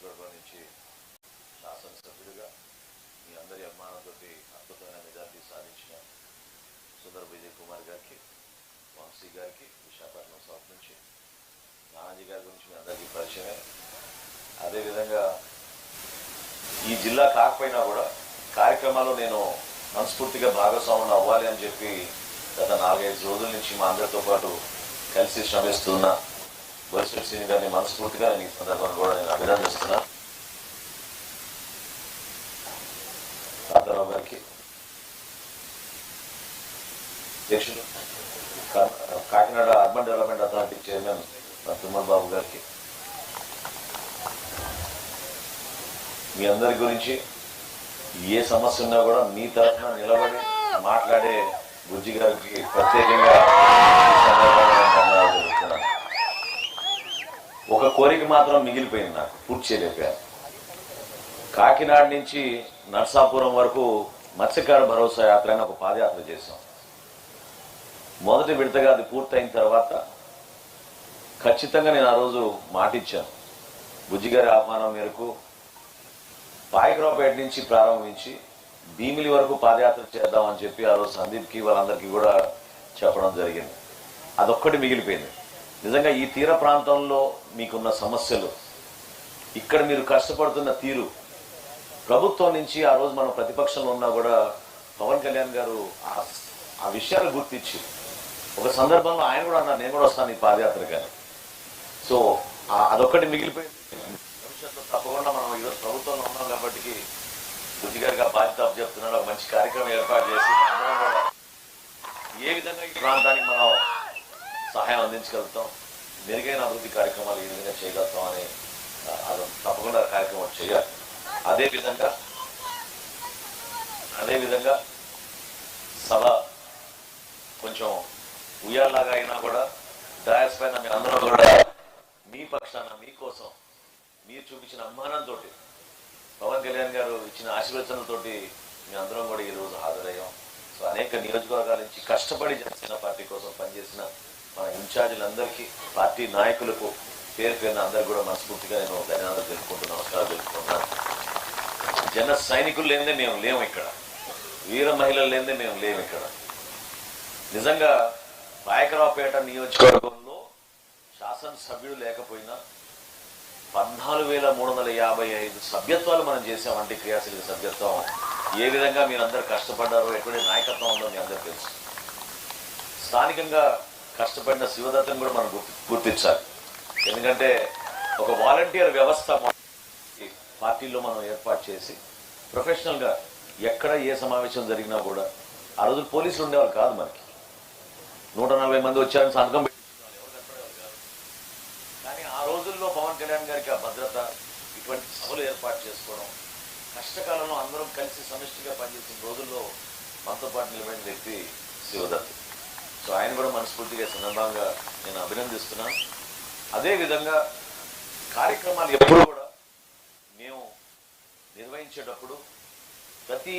నియోజకవర్గం నుంచి శాసనసభ్యుడిగా మీ అందరి అభిమానంతో అద్భుతమైన మెజార్టీ సాధించిన సుందర్ విజయ్ కుమార్ గారికి, వంశీ గారికి, విశాఖపట్నం సౌత్ నుంచి నానాజీ గారి గురించి మీ అందరికీ పరిచయమే. అదేవిధంగా ఈ జిల్లా కాకపోయినా కూడా కార్యక్రమాల్లో నేను మనస్ఫూర్తిగా భాగస్వాములు అవ్వాలి అని చెప్పి గత 4-5 రోజుల నుంచి మా అందరితో పాటు కలిసి శ్రమిస్తున్న బొలిశెట్టి శ్రీని గారిని మనస్ఫూర్తిగా ఈ సందర్భంగా కూడా నేను అభినందిస్తున్నా. తాతారావు గారికి, అధ్యక్షుడు Kakinada urban development authority chairman Tummal Babu గారికి, మీ అందరి గురించి ఏ సమస్య ఉన్నా కూడా మీ తరఫున నిలబడి మాట్లాడే బుజ్జి గారికి ప్రత్యేకంగా ధన్యవాదాలు తెలుపుతున్నాను. ఒక కోరిక మాత్రం మిగిలిపోయింది, నాకు పూర్తి చేయలేకపోయాను. కాకినాడ నుంచి నర్సాపురం వరకు మత్స్యకార భరోసా యాత్ర అని ఒక పాదయాత్ర చేశాం. మొదటి విడతగా అది పూర్తయిన తర్వాత ఖచ్చితంగా నేను ఆ రోజు మాటిచ్చాను. బుజ్జిగారి ఆహ్వానం మేరకు పాయకరావుపేట నుంచి ప్రారంభించి భీమిలి వరకు పాదయాత్ర చేద్దామని చెప్పి ఆ రోజు సందీప్కి వాళ్ళందరికీ కూడా చెప్పడం జరిగింది. అదొక్కటి మిగిలిపోయింది. నిజంగా ఈ తీర ప్రాంతంలో మీకున్న సమస్యలు, ఇక్కడ మీరు కష్టపడుతున్న తీరు, ప్రభుత్వం నుంచి ఆ రోజు మనం ప్రతిపక్షంలో ఉన్నా కూడా పవన్ కళ్యాణ్ గారు ఆ విషయాలు గుర్తించి ఒక సందర్భంలో ఆయన కూడా అన్నారు, నేను కూడా వస్తాను ఈ పాదయాత్రగా. సో అదొక్కటి మిగిలిపోయింది. భవిష్యత్తులో తప్పకుండా మనం ఈరోజు ప్రభుత్వంలో ఉన్నాం కాబట్టి బుజ్జి గారికి ఆ బాధ్యత అప్పచెప్తున్నాడు. ఒక మంచి కార్యక్రమం ఏర్పాటు చేసి అందరం కూడా ఏ విధంగా ఈ ప్రాంతానికి మనం సహాయం అందించగలుగుతాం, మెరుగైన అభివృద్ధి కార్యక్రమాలు ఏ విధంగా చేయగలుగుతాం అని అది తప్పకుండా కార్యక్రమం చేయాలి. అదేవిధంగా సభ కొంచెం ఉయ్యాలాగా అయినా కూడా డయాస్ పైన మీ అందరూ కూడా మీ పక్షాన మీకోసం మీరు చూపించిన అభిమానంతో, పవన్ కళ్యాణ్ గారు ఇచ్చిన ఆశీర్వచనలతోటి మీ అందరం కూడా ఈరోజు హాజరయ్యాం. సో అనేక నియోజకవర్గాల నుంచి కష్టపడి జనసేన పార్టీ కోసం పనిచేసిన మన ఇన్ఛార్జీలందరికీ, పార్టీ నాయకులకు పేరు పేరున అందరికీ కూడా మనస్ఫూర్తిగా నేను ధన్యవాదాలు తెలుపుకుంటూ నమస్కారాలు తెలుపుకుంటున్నాను. జన సైనికులు లేదే మేము లేము ఇక్కడ, వీర మహిళలు లేదే మేము లేము ఇక్కడ. నిజంగా పాయకరావుపేట నియోజకవర్గంలో శాసనసభ్యుడు లేకపోయినా 14,355 సభ్యత్వాలు మనం చేసామంటే క్రియాశీలక సభ్యత్వం. ఏ విధంగా మీరందరూ కష్టపడ్డారో, ఎటువంటి నాయకత్వం ఉందో మీ అందరూ తెలుసు. స్థానికంగా కష్టపడిన శివదత్తను కూడా మనం గుర్తించాలి. ఎందుకంటే ఒక వాలంటీర్ వ్యవస్థ పార్టీలో మనం ఏర్పాటు చేసి ప్రొఫెషనల్గా ఎక్కడ ఏ సమావేశం జరిగినా కూడా, ఆ రోజు పోలీసులు ఉండేవాళ్ళు కాదు, మనకి 140 మంది వచ్చారని సంతకం పెట్టించుకోవాలి, ఎవరు కనపడేవాళ్ళు కాదు. కానీ ఆ రోజుల్లో పవన్ కళ్యాణ్ గారికి ఆ భద్రత, ఇటువంటి సభలు ఏర్పాటు చేసుకోవడం, కష్టకాలంలో అందరం కలిసి సమిష్టిగా పనిచేసిన రోజుల్లో మనతో పాటు నిలబడిన వ్యక్తి శివదత్. సో ఆయన కూడా మనస్ఫూర్తిగా సందర్భంగా నేను అభినందిస్తున్నాను. అదేవిధంగా కార్యక్రమాలు ఎప్పుడు కూడా మేము నిర్వహించేటప్పుడు ప్రతి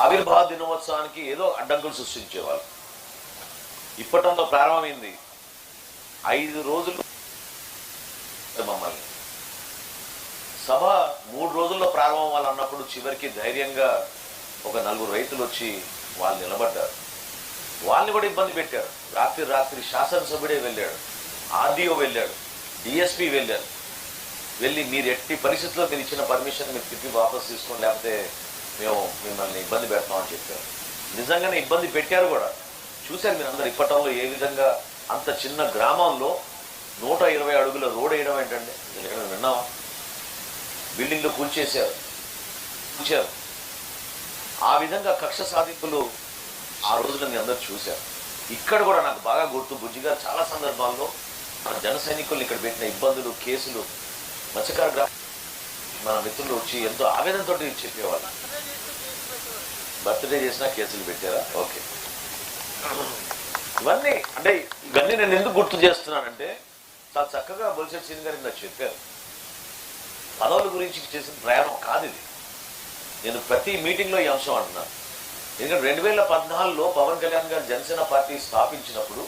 ఆవిర్భావ దినోత్సవానికి ఏదో అడ్డంకులు సృష్టించేవాళ్ళు. ఇప్పటంలో ప్రారంభమైంది 5 రోజులు మమ్మల్ని సభ 3 రోజుల్లో ప్రారంభం వాళ్ళు అన్నప్పుడు చివరికి ధైర్యంగా ఒక 4 రైతులు వచ్చి వాళ్ళు నిలబడ్డారు. వాళ్ళని కూడా ఇబ్బంది పెట్టారు. రాత్రి శాసనసభ్యుడే వెళ్ళాడు, ఆర్డీఓ వెళ్ళాడు, డిఎస్పీ వెళ్ళారు. వెళ్ళి మీరు ఎట్టి పరిస్థితుల్లో మీరు ఇచ్చిన పర్మిషన్ మీరు తిప్పి వాపస్ తీసుకోండి, లేకపోతే మేము మిమ్మల్ని ఇబ్బంది పెడతామని చెప్పారు. నిజంగానే ఇబ్బంది పెట్టారు కూడా. చూశారు మీరు అందరు. ఇప్పటంలో ఏ విధంగా అంత చిన్న గ్రామంలో 120 అడుగుల రోడ్ వేయడం ఏంటండి, ఎక్కడ విన్నావా? బిల్డింగ్లు కూల్చేశారు. ఆ విధంగా కక్ష సాధింపులు ఆ రోజున మీ అందరూ చూశారు. ఇక్కడ కూడా నాకు బాగా గుర్తు, బుజ్జి గారు చాలా సందర్భాల్లో మన జన సైనికులు ఇక్కడ పెట్టిన ఇబ్బందులు, కేసులు, మత్స్యకార మన మిత్రులు వచ్చి ఎంతో ఆవేదనతో చెప్పేవాళ్ళు. బర్త్డే చేసినా కేసులు పెట్టారా? ఓకే. ఇవన్నీ నేను ఎందుకు గుర్తు చేస్తున్నానంటే, చాలా చక్కగా బొలిశెట్టి శ్రీని గారు నాకు చెప్పారు. పదవుల గురించి చేసిన ప్రయాణం కాదు ఇది. నేను ప్రతి మీటింగ్లో ఈ అంశం అంటున్నాను. ఎందుకంటే 2014లో పవన్ కళ్యాణ్ గారు జనసేన పార్టీ స్థాపించినప్పుడు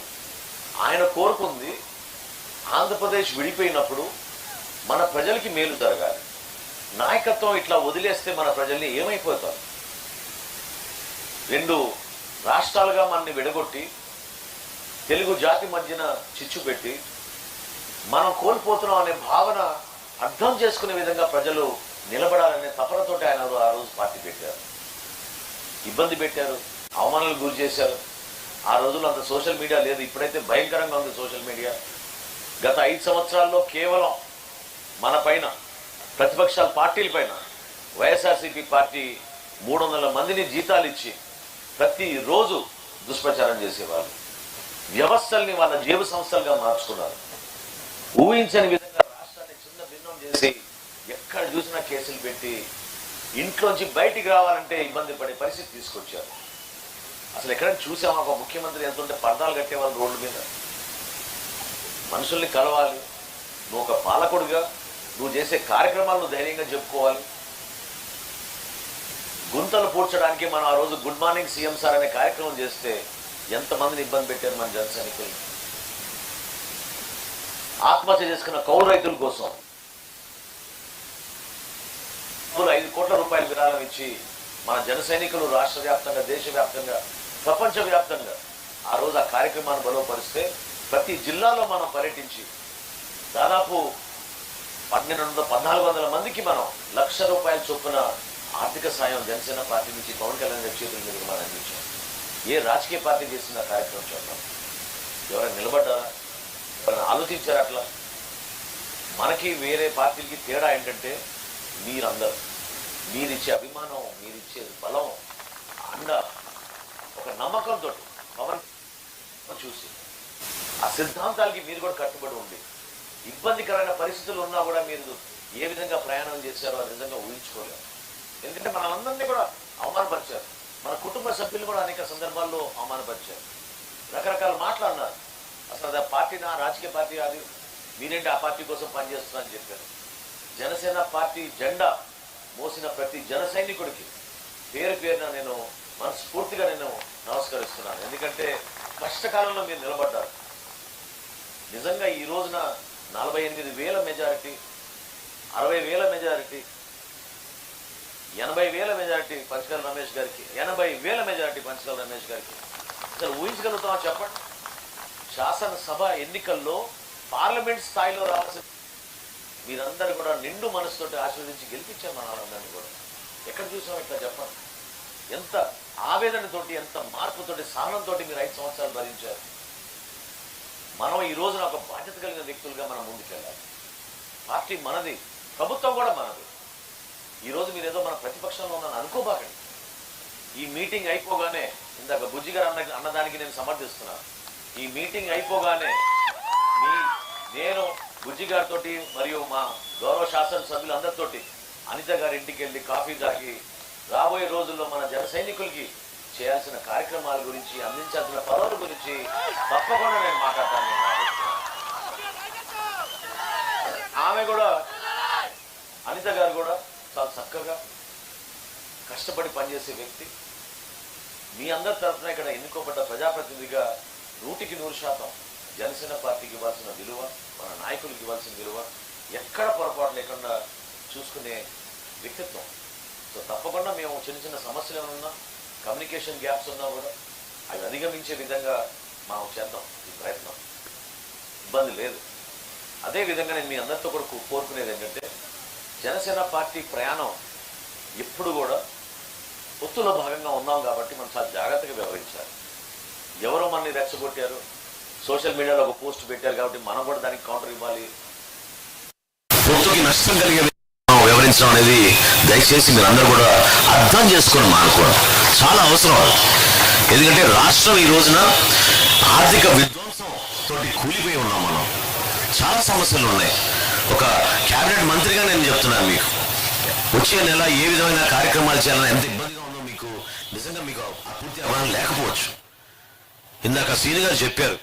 ఆయన కోరుకుంది, ఆంధ్రప్రదేశ్ విడిపోయినప్పుడు మన ప్రజలకి మేలు జరగాలి. నాయకత్వం ఇట్లా వదిలేస్తే మన ప్రజల్ని ఏమైపోతారు? 2 రాష్ట్రాలుగా మనని విడగొట్టి తెలుగు జాతి మధ్యన చిచ్చు పెట్టి మనం కోల్పోతున్నాం అనే భావన అర్థం చేసుకునే విధంగా ప్రజలు నిలబడాలనే తపనతోటి ఆయన ఆ రోజు పార్టీ పెట్టారు. ఇబ్బంది పెట్టారు, అవమానాలకు గురి చేశారు. ఆ రోజుల్లో అంత సోషల్ మీడియా లేదు. ఇప్పుడైతే భయంకరంగా ఉంది సోషల్ మీడియా. గత 5 సంవత్సరాల్లో కేవలం మన పైన ప్రతిపక్షాల పార్టీల పైన వైఎస్ఆర్సీపీ పార్టీ 300 మందిని జీతాలు ఇచ్చి ప్రతిరోజు దుష్ప్రచారం చేసేవాళ్ళు. వ్యవస్థల్ని వాళ్ళ జేబు సంస్థలుగా మార్చుకున్నారు. ఊహించని విధంగా రాష్ట్రాన్ని చిన్న భిన్నం చేసి ఎక్కడ చూసినా కేసులు పెట్టి ఇంట్లోంచి బయటికి రావాలంటే ఇబ్బంది పడే పరిస్థితి తీసుకొచ్చారు. అసలు ఎక్కడైనా చూసామా ఒక ముఖ్యమంత్రి ఎంత ఉంటే పర్దాలు కట్టేవాళ్ళు రోడ్ల మీద? మనుషుల్ని కలవాలి. నువ్వు ఒక పాలకుడిగా నువ్వు చేసే కార్యక్రమాలను ధైర్యంగా చెప్పుకోవాలి. గుంతలు పూడ్చడానికి మనం ఆ రోజు గుడ్ మార్నింగ్ సీఎం సార్ అనే కార్యక్రమం చేస్తే ఎంతమందిని ఇబ్బంది పెట్టారు మన జన సైనికులు. ఆత్మహత్య చేసుకున్న కౌలు రైతుల కోసం 5 కోట్ల రూపాయల విరాళం ఇచ్చి మన జన సైనికులు రాష్ట్ర వ్యాప్తంగా, దేశవ్యాప్తంగా, ప్రపంచ వ్యాప్తంగా ఆ రోజు ఆ కార్యక్రమాన్ని బలపరిస్తే ప్రతి జిల్లాలో మనం పర్యటించి దాదాపు 1400 మందికి మనం ₹1,00,000 చొప్పున ఆర్థిక సాయం జనసేన పార్టీ నుంచి పవన్ కళ్యాణ్ గారి చేతుల మీదుగా మనం అందించాం. ఏ రాజకీయ పార్టీ చేసిన కార్యక్రమం చూద్దాం. ఎవరైనా నిలబడ్డారా? ఎవరైనా ఆలోచించారా? అట్లా మనకి వేరే పార్టీలకి తేడా ఏంటంటే మీరందరూ మీరిచ్చే అభిమానం, మీరిచ్చే బలం, అండ, ఒక నమ్మకంతో పవన్ చూసి ఆ సిద్ధాంతాలకి మీరు కూడా కట్టుబడి ఉండి ఇబ్బందికరమైన పరిస్థితులు ఉన్నా కూడా మీరు ఏ విధంగా ప్రయాణం చేశారో అది నిజంగా ఊహించుకోలేరు. ఎందుకంటే మనందరినీ కూడా అవమానపరిచారు. మన కుటుంబ సభ్యులు కూడా అనేక సందర్భాల్లో అవమానపరిచారు. రకరకాల మాటలు అన్నారు. అసలు అది పార్టీ, నా రాజకీయ పార్టీ అది, మీరేంటి ఆ పార్టీ కోసం పనిచేస్తున్నారని చెప్పారు. జనసేన పార్టీ జెండా మోసిన ప్రతి జన సైనికుడికి పేరు పేరున నేను మనస్ఫూర్తిగా నమస్కరిస్తున్నాను. ఎందుకంటే కష్టకాలంలో మీరు నిలబడ్డారు. నిజంగా ఈ రోజున 48,000 మెజారిటీ, 60,000 మెజారిటీ, 80,000 మెజారిటీ పంచకల్ రమేష్ గారికి, 80,000 మెజారిటీ పంచకల్ రమేష్ గారికి అసలు ఊహించగలుగుతామా చెప్పండి? శాసనసభ ఎన్నికల్లో పార్లమెంట్ స్థాయిలో రావాల్సిన మీరందరూ కూడా నిండు మనసుతోటి ఆశీర్వదించి గెలిపించారు మన వాళ్ళందరినీ కూడా. ఎక్కడ చూసాం ఇట్లా చెప్పండి? ఎంత ఆవేదనతోటి, ఎంత మార్పుతోటి, సహనంతో మీరు 5 సంవత్సరాలు భరించారు. మనం ఈ రోజున ఒక బాధ్యత కలిగిన వ్యక్తులుగా మనం ముందుకెళ్ళాలి. పార్టీ మనది, ప్రభుత్వం కూడా మనది. ఈరోజు మీరు ఏదో మన ప్రతిపక్షంలో ఉన్నాను అనుకోబాకండి. ఈ మీటింగ్ అయిపోగానే, ఇందాక బుజ్జి గారు అన్నదానికి నేను సమర్థిస్తున్నాను. ఈ మీటింగ్ అయిపోగానే నేను బుజ్జి గారితో మరియు మా గౌరవ శాసనసభ్యులందరితోటి అనిత గారి ఇంటికి వెళ్ళి కాఫీ తాగి రాబోయే రోజుల్లో మన జన సైనికులకి చేయాల్సిన కార్యక్రమాల గురించి, అందించాల్సిన పదవుల గురించి తప్పకుండా నేను మాట్లాడతాను. ఆమె కూడా, అనిత గారు కూడా చాలా చక్కగా కష్టపడి పనిచేసే వ్యక్తి. మీ అందరి తరఫున ఇక్కడ ఎన్నుకోబడ్డ ప్రజాప్రతినిధిగా 100% జనసేన పార్టీకి ఇవ్వాల్సిన విలువ, మన నాయకులకు ఇవ్వాల్సిన విలువ ఎక్కడ పొరపాటు లేకుండా చూసుకునే వ్యక్తిత్వం. సో తప్పకుండా మేము చిన్న చిన్న సమస్యలు ఏమన్నా, కమ్యూనికేషన్ గ్యాప్స్ ఉన్నా కూడా అవి అధిగమించే విధంగా మనం చేద్దాం ఈ ప్రయత్నం. ఇబ్బంది లేదు. అదేవిధంగా నేను మీ అందరితో కూడా కోరుకునేది ఏంటంటే, జనసేన పార్టీ ప్రయాణం ఎప్పుడు కూడా పొత్తులో భాగంగా ఉన్నాం కాబట్టి మనం చాలా జాగ్రత్తగా వ్యవహరించాలి. ఎవరో మనని రెచ్చగొట్టారు, సోషల్ మీడియాలో ఒక పోస్ట్ పెట్టారు కాబట్టి మనం కూడా దానికి కౌంటర్ ఇవ్వాలి. పొత్తుకి నష్టం కలిగే వ్యవహరించడం అనేది దయచేసి మీరు అందరూ కూడా అర్థం చేసుకొని మానుకోవడం చాలా అవసరం. ఎందుకంటే రాష్ట్రం ఈ రోజున ఆర్థిక విధ్వంసం తోటి కూలిపోయి ఉన్నాం. మనం చాలా సమస్యలు ఉన్నాయి. ఒక క్యాబినెట్ మంత్రిగా నేను చెప్తున్నాను మీకు, వచ్చే నెల ఏ విధమైన కార్యక్రమాలు చేయాలని ఎంత ఇబ్బందిగా ఉందో మీకు నిజంగా మీకు పూర్తి అవగాహన లేకపోవచ్చు. ఇందాక శ్రీని గారు చెప్పారు,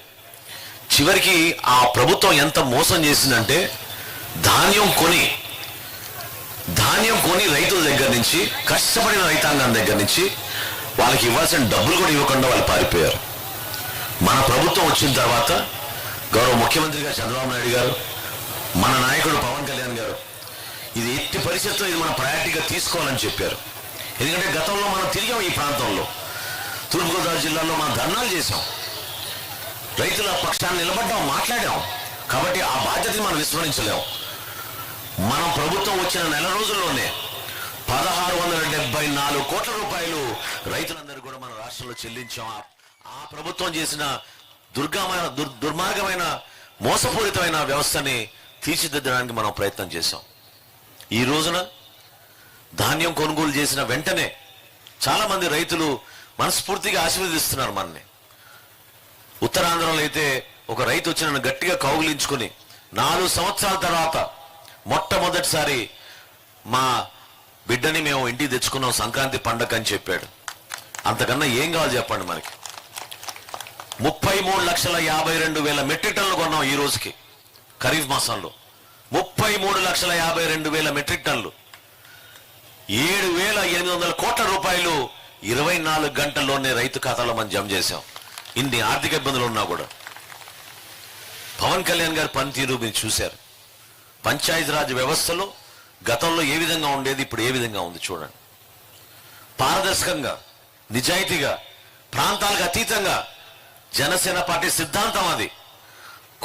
చివరికి ఆ ప్రభుత్వం ఎంత మోసం చేసిందంటే ధాన్యం కొని రైతుల దగ్గర నుంచి, కష్టపడిన రైతాంగం దగ్గర నుంచి వాళ్ళకి ఇవ్వాల్సిన డబ్బులు కూడా ఇవ్వకుండా వాళ్ళు పారిపోయారు. మన ప్రభుత్వం వచ్చిన తర్వాత గౌరవ ముఖ్యమంత్రిగా చంద్రబాబు నాయుడు గారు, మన నాయకుడు పవన్ కళ్యాణ్ గారు ఇది ఎట్టి పరిస్థితుల్లో ఇది మన ప్రయారిటీగా తీసుకోవాలని చెప్పారు. ఎందుకంటే గతంలో మనం తిరిగాం ఈ ప్రాంతంలో, తూర్పుగోదావరి జిల్లాలో మనం ధర్నాలు చేశాం, రైతుల పక్షాన్ని నిలబడ్డాం, మాట్లాడాం. కాబట్టి ఆ బాధ్యతని మనం విస్మరించలేం. మనం ప్రభుత్వం వచ్చిన నెల రోజుల్లోనే 1674 కోట్ల రూపాయలు రైతులందరూ కూడా మన రాష్ట్రంలో చెల్లించాం. ఆ ప్రభుత్వం చేసిన దుర్మార్గమైన మోసపూరితమైన వ్యవస్థని తీర్చిదిద్దడానికి మనం ప్రయత్నం చేశాం. ఈ రోజున ధాన్యం కొనుగోలు చేసిన వెంటనే చాలా మంది రైతులు మనస్ఫూర్తిగా ఆశీర్వదిస్తున్నారు మనని. ఉత్తరాంధ్రలో అయితే ఒక రైతు వచ్చి నన్ను గట్టిగా కౌగిలించుకుని 4 సంవత్సరాల తర్వాత మొట్టమొదటిసారి మా బిడ్డని మేము ఇంటికి తెచ్చుకున్నాం సంక్రాంతి పండగ అని చెప్పాడు. అంతకన్నా ఏం కావాలి చెప్పండి మనకి. 33,52,000 మెట్రిక్ టన్నులు కొన్నాం ఈ రోజుకి. ఖరీఫ్ మాసంలో 33,52,000 మెట్రిక్ టన్నులు, 7,800 కోట్ల రూపాయలు 24 గంటల్లోనే రైతు ఖాతాలో మనం జమ చేశాం. ఇన్ని ఆర్థిక ఇబ్బందులు ఉన్నా కూడా పవన్ కళ్యాణ్ గారి పనితీరు మీరు చూశారు. పంచాయతీరాజ్ వ్యవస్థలో గతంలో ఏ విధంగా ఉండేది, ఇప్పుడు ఏ విధంగా ఉంది చూడండి. పారదర్శకంగా, నిజాయితీగా, ప్రాంతాలకు అతీతంగా జనసేన పార్టీ సిద్ధాంతం అది.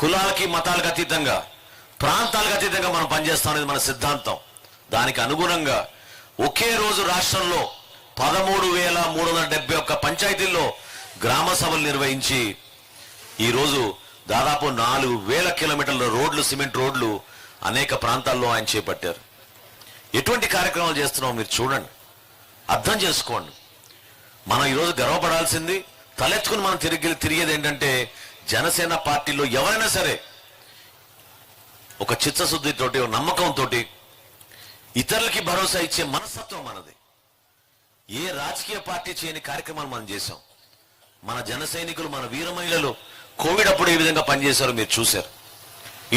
కులాలకి మతాలకు అతీతంగా, ప్రాంతాలకు అతీతంగా మనం పనిచేస్తాం అనేది మన సిద్ధాంతం. దానికి అనుగుణంగా ఒకే రోజు రాష్ట్రంలో 13,371 పంచాయతీల్లో గ్రామ సభలు నిర్వహించి ఈరోజు దాదాపు 4,000 కిలోమీటర్ల రోడ్లు, సిమెంట్ రోడ్లు అనేక ప్రాంతాల్లో ఆయన చేపట్టారు. ఎటువంటి కార్యక్రమాలు చేస్తున్నామో మీరు చూడండి, అర్థం చేసుకోండి. మనం ఈరోజు గర్వపడాల్సింది, తలెత్తుకుని మనం తిరిగేది ఏంటంటే జనసేన పార్టీలో ఎవరైనా సరే ఒక చిత్తశుద్ధితోటి, ఒక నమ్మకంతో ఇతరులకి భరోసా ఇచ్చే మనస్తత్వం మనది. ఏ రాజకీయ పార్టీ చేయని కార్యక్రమాలు మనం చేశాం. మన జన సైనికులు, మన వీర మహిళలు కోవిడ్ అప్పుడు ఏ విధంగా పనిచేశారో మీరు చూశారు.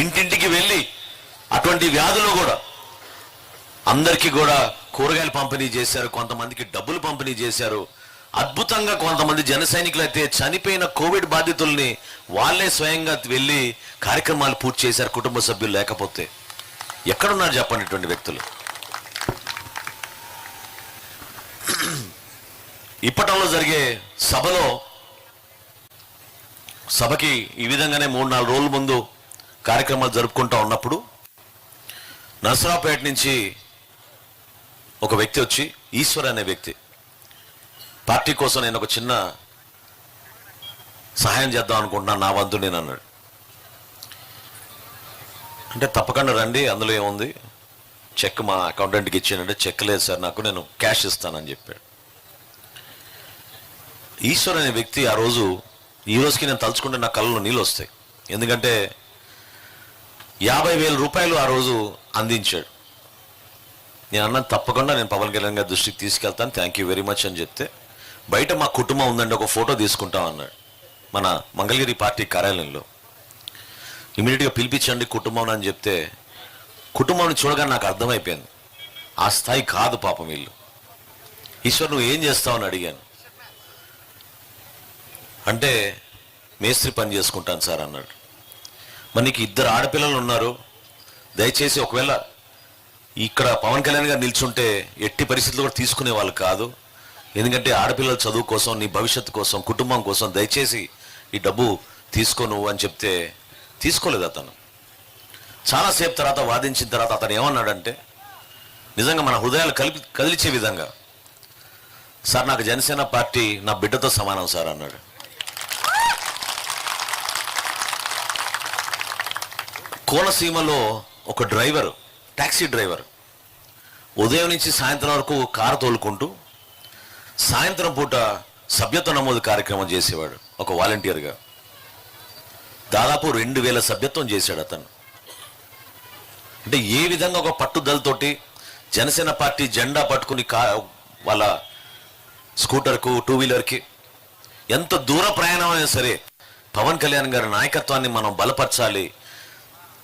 ఇంటింటికి వెళ్ళి అటువంటి వ్యాధులు కూడా అందరికీ కూడా కూరగాయలు పంపిణీ చేశారు, కొంతమందికి డబ్బులు పంపిణీ చేశారు. అద్భుతంగా కొంతమంది జన సైనికులు అయితే చనిపోయిన కోవిడ్ బాధితుల్ని వాళ్ళే స్వయంగా వెళ్ళి కార్యక్రమాలు పూర్తి చేశారు, కుటుంబ సభ్యులు లేకపోతే. ఎక్కడున్నారు చెప్పండి ఇటువంటి వ్యక్తులు? ఇప్పటంలో జరిగే సభకి ఈ విధంగానే 3-4 రోజుల ముందు కార్యక్రమాలు జరుపుకుంటూ ఉన్నప్పుడు నర్సరావుపేట నుంచి ఒక వ్యక్తి వచ్చి, ఈశ్వర్ అనే వ్యక్తి, పార్టీ కోసం నేను ఒక చిన్న సహాయం చేద్దాం అనుకుంటున్నాను, నా వంతు నేను అన్నాడు. అంటే తప్పకుండా రండి, అందులో ఏముంది, చెక్ మా అకౌంటెంట్కి ఇచ్చానంటే చెక్ లేదు సార్ నాకు, నేను క్యాష్ ఇస్తానని చెప్పాడు. ఈశ్వర్ అనే వ్యక్తి ఆ రోజు, ఈ రోజుకి నేను తలుచుకుంటే నా కళ్ళలో నీళ్ళు వస్తాయి. ఎందుకంటే 50,000 రూపాయలు ఆ రోజు అందించాడు. నేను అన్నాను తప్పకుండా నేను పవన్ కళ్యాణ్ గారి దృష్టికి తీసుకెళ్తాను, థ్యాంక్ యూ వెరీ మచ్ అని చెప్తే, బయట మా కుటుంబం ఉందండి ఒక ఫోటో తీసుకుంటాం అన్నాడు. మన మంగళగిరి పార్టీ కార్యాలయంలో ఇమీడియట్గా పిలిపించండి కుటుంబం అని చెప్తే, కుటుంబాన్ని చూడగానే నాకు అర్థమైపోయింది ఆ స్థాయి కాదు పాపం వీళ్ళు. ఈశ్వర్ నువ్వు ఏం చేస్తావు అని అడిగాను. అంటే మేస్త్రి పని చేసుకుంటాను సార్ అన్నాడు. మరి నీకు 2 ఆడపిల్లలు ఉన్నారు, దయచేసి ఒకవేళ ఇక్కడ పవన్ కళ్యాణ్ గారు నిల్చుంటే ఎట్టి పరిస్థితుల్లో కూడా తీసుకునే వాళ్ళు కాదు, ఎందుకంటే ఆడపిల్లల చదువు కోసం, నీ భవిష్యత్తు కోసం, కుటుంబం కోసం దయచేసి ఈ డబ్బు తీసుకో నువ్వు అని చెప్తే తీసుకోలేదు అతను. చాలాసేపు తర్వాత వాదించిన తర్వాత అతను ఏమన్నాడంటే, నిజంగా మన హృదయాలు కదిలించే విధంగా, సార్ నాకు జనసేన పార్టీ నా బిడ్డతో సమానం సార్ అన్నాడు. కోనసీమలో ఒక డ్రైవర్, టాక్సీ డ్రైవర్, ఉదయం నుంచి సాయంత్రం వరకు కారు తోలుకుంటూ సాయంత్రం పూట సభ్యత్వ నమోదు కార్యక్రమం చేసేవాడు ఒక వాలంటీర్గా. దాదాపు 2,000 సభ్యత్వం చేశాడు అతను. అంటే ఏ విధంగా ఒక పట్టుదలతోటి జనసేన పార్టీ జెండా పట్టుకుని వాళ్ళ స్కూటర్కు, 2 వీలర్కి ఎంత దూర ప్రయాణం అయినా సరే పవన్ కళ్యాణ్ గారి నాయకత్వాన్ని మనం బలపరచాలి,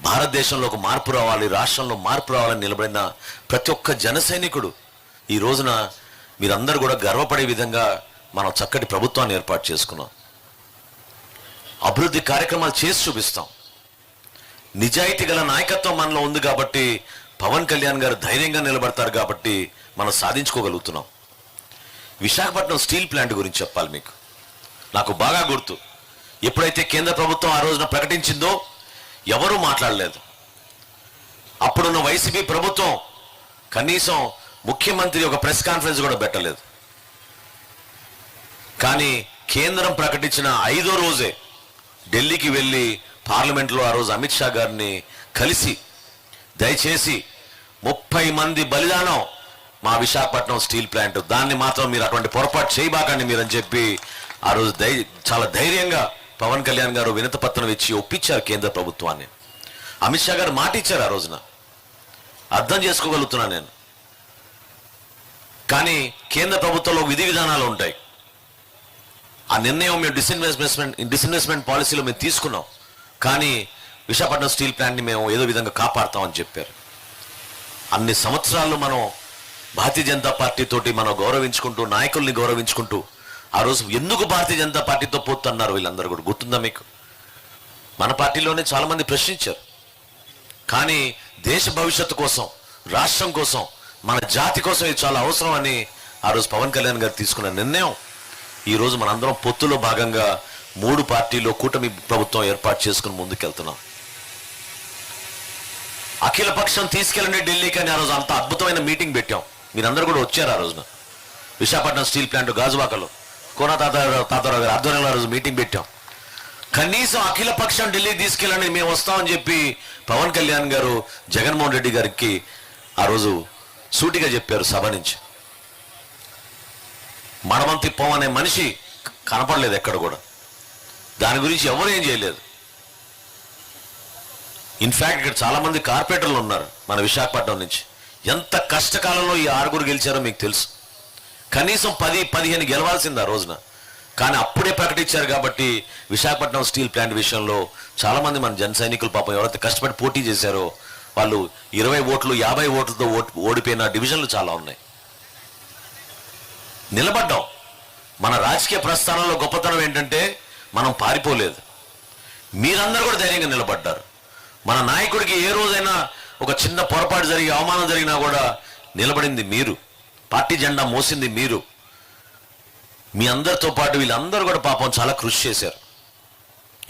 భారతదేశంలో ఒక మార్పు రావాలి, రాష్ట్రంలో మార్పు రావాలని నిలబడిన ప్రతి ఒక్క జన సైనికుడు ఈ రోజున మీరందరూ కూడా గర్వపడే విధంగా మనం చక్కటి ప్రభుత్వాన్ని ఏర్పాటు చేసుకున్నాం. అభివృద్ధి కార్యక్రమాలు చేసి చూపిస్తాం. నిజాయితీ గల నాయకత్వం మనలో ఉంది కాబట్టి, పవన్ కళ్యాణ్ గారు ధైర్యంగా నిలబడతారు కాబట్టి మనం సాధించుకోగలుగుతున్నాం. విశాఖపట్నం స్టీల్ ప్లాంట్ గురించి చెప్పాలి మీకు. నాకు బాగా గుర్తు, ఎప్పుడైతే కేంద్ర ప్రభుత్వం ఆ రోజున ప్రకటించిందో ఎవరూ మాట్లాడలేదు. అప్పుడున్న వైసీపీ ప్రభుత్వం కనీసం ముఖ్యమంత్రి ఒక ప్రెస్ కాన్ఫరెన్స్ కూడా పెట్టలేదు. కానీ కేంద్రం ప్రకటించిన 5వ రోజే ఢిల్లీకి వెళ్ళి పార్లమెంట్లో ఆ రోజు అమిత్ షా గారిని కలిసి, దయచేసి 30 మంది బలిదానం మా విశాఖపట్నం స్టీల్ ప్లాంట్, దాన్ని మాత్రం మీరు అటువంటి పొరపాటు చేయబాకండి మీరని చెప్పి ఆ రోజు చాలా ధైర్యంగా పవన్ కళ్యాణ్ గారు వినతి పత్రం ఇచ్చి ఒప్పించారు కేంద్ర ప్రభుత్వాన్ని. అమిత్ షా గారు మాట ఇచ్చారు ఆ రోజున. అర్థం చేసుకోగలుగుతున్నాను నేను. కానీ కేంద్ర ప్రభుత్వంలో విధి విధానాలు ఉంటాయి. ఆ నిర్ణయం మేము డిస్ఇన్వెస్ట్మెంట్ పాలసీలో మేము తీసుకున్నాం. కానీ విశాఖపట్నం స్టీల్ ప్లాంట్ని మేము ఏదో విధంగా కాపాడుతామని చెప్పారు. అన్ని సంవత్సరాలు మనం భారతీయ జనతా పార్టీ తోటి మనం గౌరవించుకుంటూ, నాయకుల్ని గౌరవించుకుంటూ, ఆ రోజు ఎందుకు భారతీయ జనతా పార్టీతో పోతున్నారు వీళ్ళందరూ కూడా గుర్తుందా మీకు? మన పార్టీలోనే చాలా మంది ప్రశ్నించారు. కానీ దేశ భవిష్యత్తు కోసం, రాష్ట్రం కోసం, మన జాతి కోసం ఇది చాలా అవసరం అని ఆ రోజు పవన్ కళ్యాణ్ గారు తీసుకున్న నిర్ణయం ఈ రోజు మనందరం పొత్తులో భాగంగా 3 పార్టీలో కూటమి ప్రభుత్వం ఏర్పాటు చేసుకుని ముందుకెళ్తున్నాం. అఖిల పక్షం తీసుకెళ్ళండి ఢిల్లీకి అని ఆ రోజు అంత అద్భుతమైన మీటింగ్ పెట్టాం. మీరందరూ కూడా వచ్చారు ఆ రోజున. విశాఖపట్నం స్టీల్ ప్లాంట్ గాజువాకలో కోన తాతారావు గారి ఆధ్వర్యంలో ఆ రోజు మీటింగ్ పెట్టాం. కనీసం అఖిల పక్షం ఢిల్లీ తీసుకెళ్ళండి, మేము వస్తామని చెప్పి పవన్ కళ్యాణ్ గారు జగన్మోహన్ రెడ్డి గారికి ఆ రోజు సూటిగా చెప్పారు సభ నుంచి. మడమంతి పోం అనే మనిషి కనపడలేదు ఎక్కడ కూడా. దాని గురించి ఎవరు ఏం చేయలేదు. ఇన్ఫాక్ట్ ఇక్కడ చాలా మంది కార్పొరేటర్లు ఉన్నారు మన విశాఖపట్నం నుంచి. ఎంత కష్టకాలంలో ఈ 6 గెలిచారో మీకు తెలుసు. కనీసం 10-15 గెలవాల్సింది ఆ రోజున. కానీ అప్పుడే ప్రకటించారు కాబట్టి విశాఖపట్నం స్టీల్ ప్లాంట్ విషయంలో చాలా మంది మన జన సైనికులు పాపం ఎవరైతే కష్టపడి పోటీ చేశారో వాళ్ళు 20 ఓట్లు 50 ఓట్లతో ఓడిపోయిన డివిజన్లు చాలా ఉన్నాయి. నిలబడ్డాం. మన రాజకీయ ప్రస్థానంలో గొప్పతనం ఏంటంటే మనం పారిపోలేదు. మీరందరూ కూడా ధైర్యంగా నిలబడ్డారు. మన నాయకుడికి ఏ రోజైనా ఒక చిన్న పొరపాటు జరిగి అవమానం జరిగినా కూడా నిలబడింది మీరు. పార్టీ జెండా మోసింది మీరు. మీ అందరితో పాటు వీళ్ళందరూ కూడా పాపం చాలా కృషి చేశారు.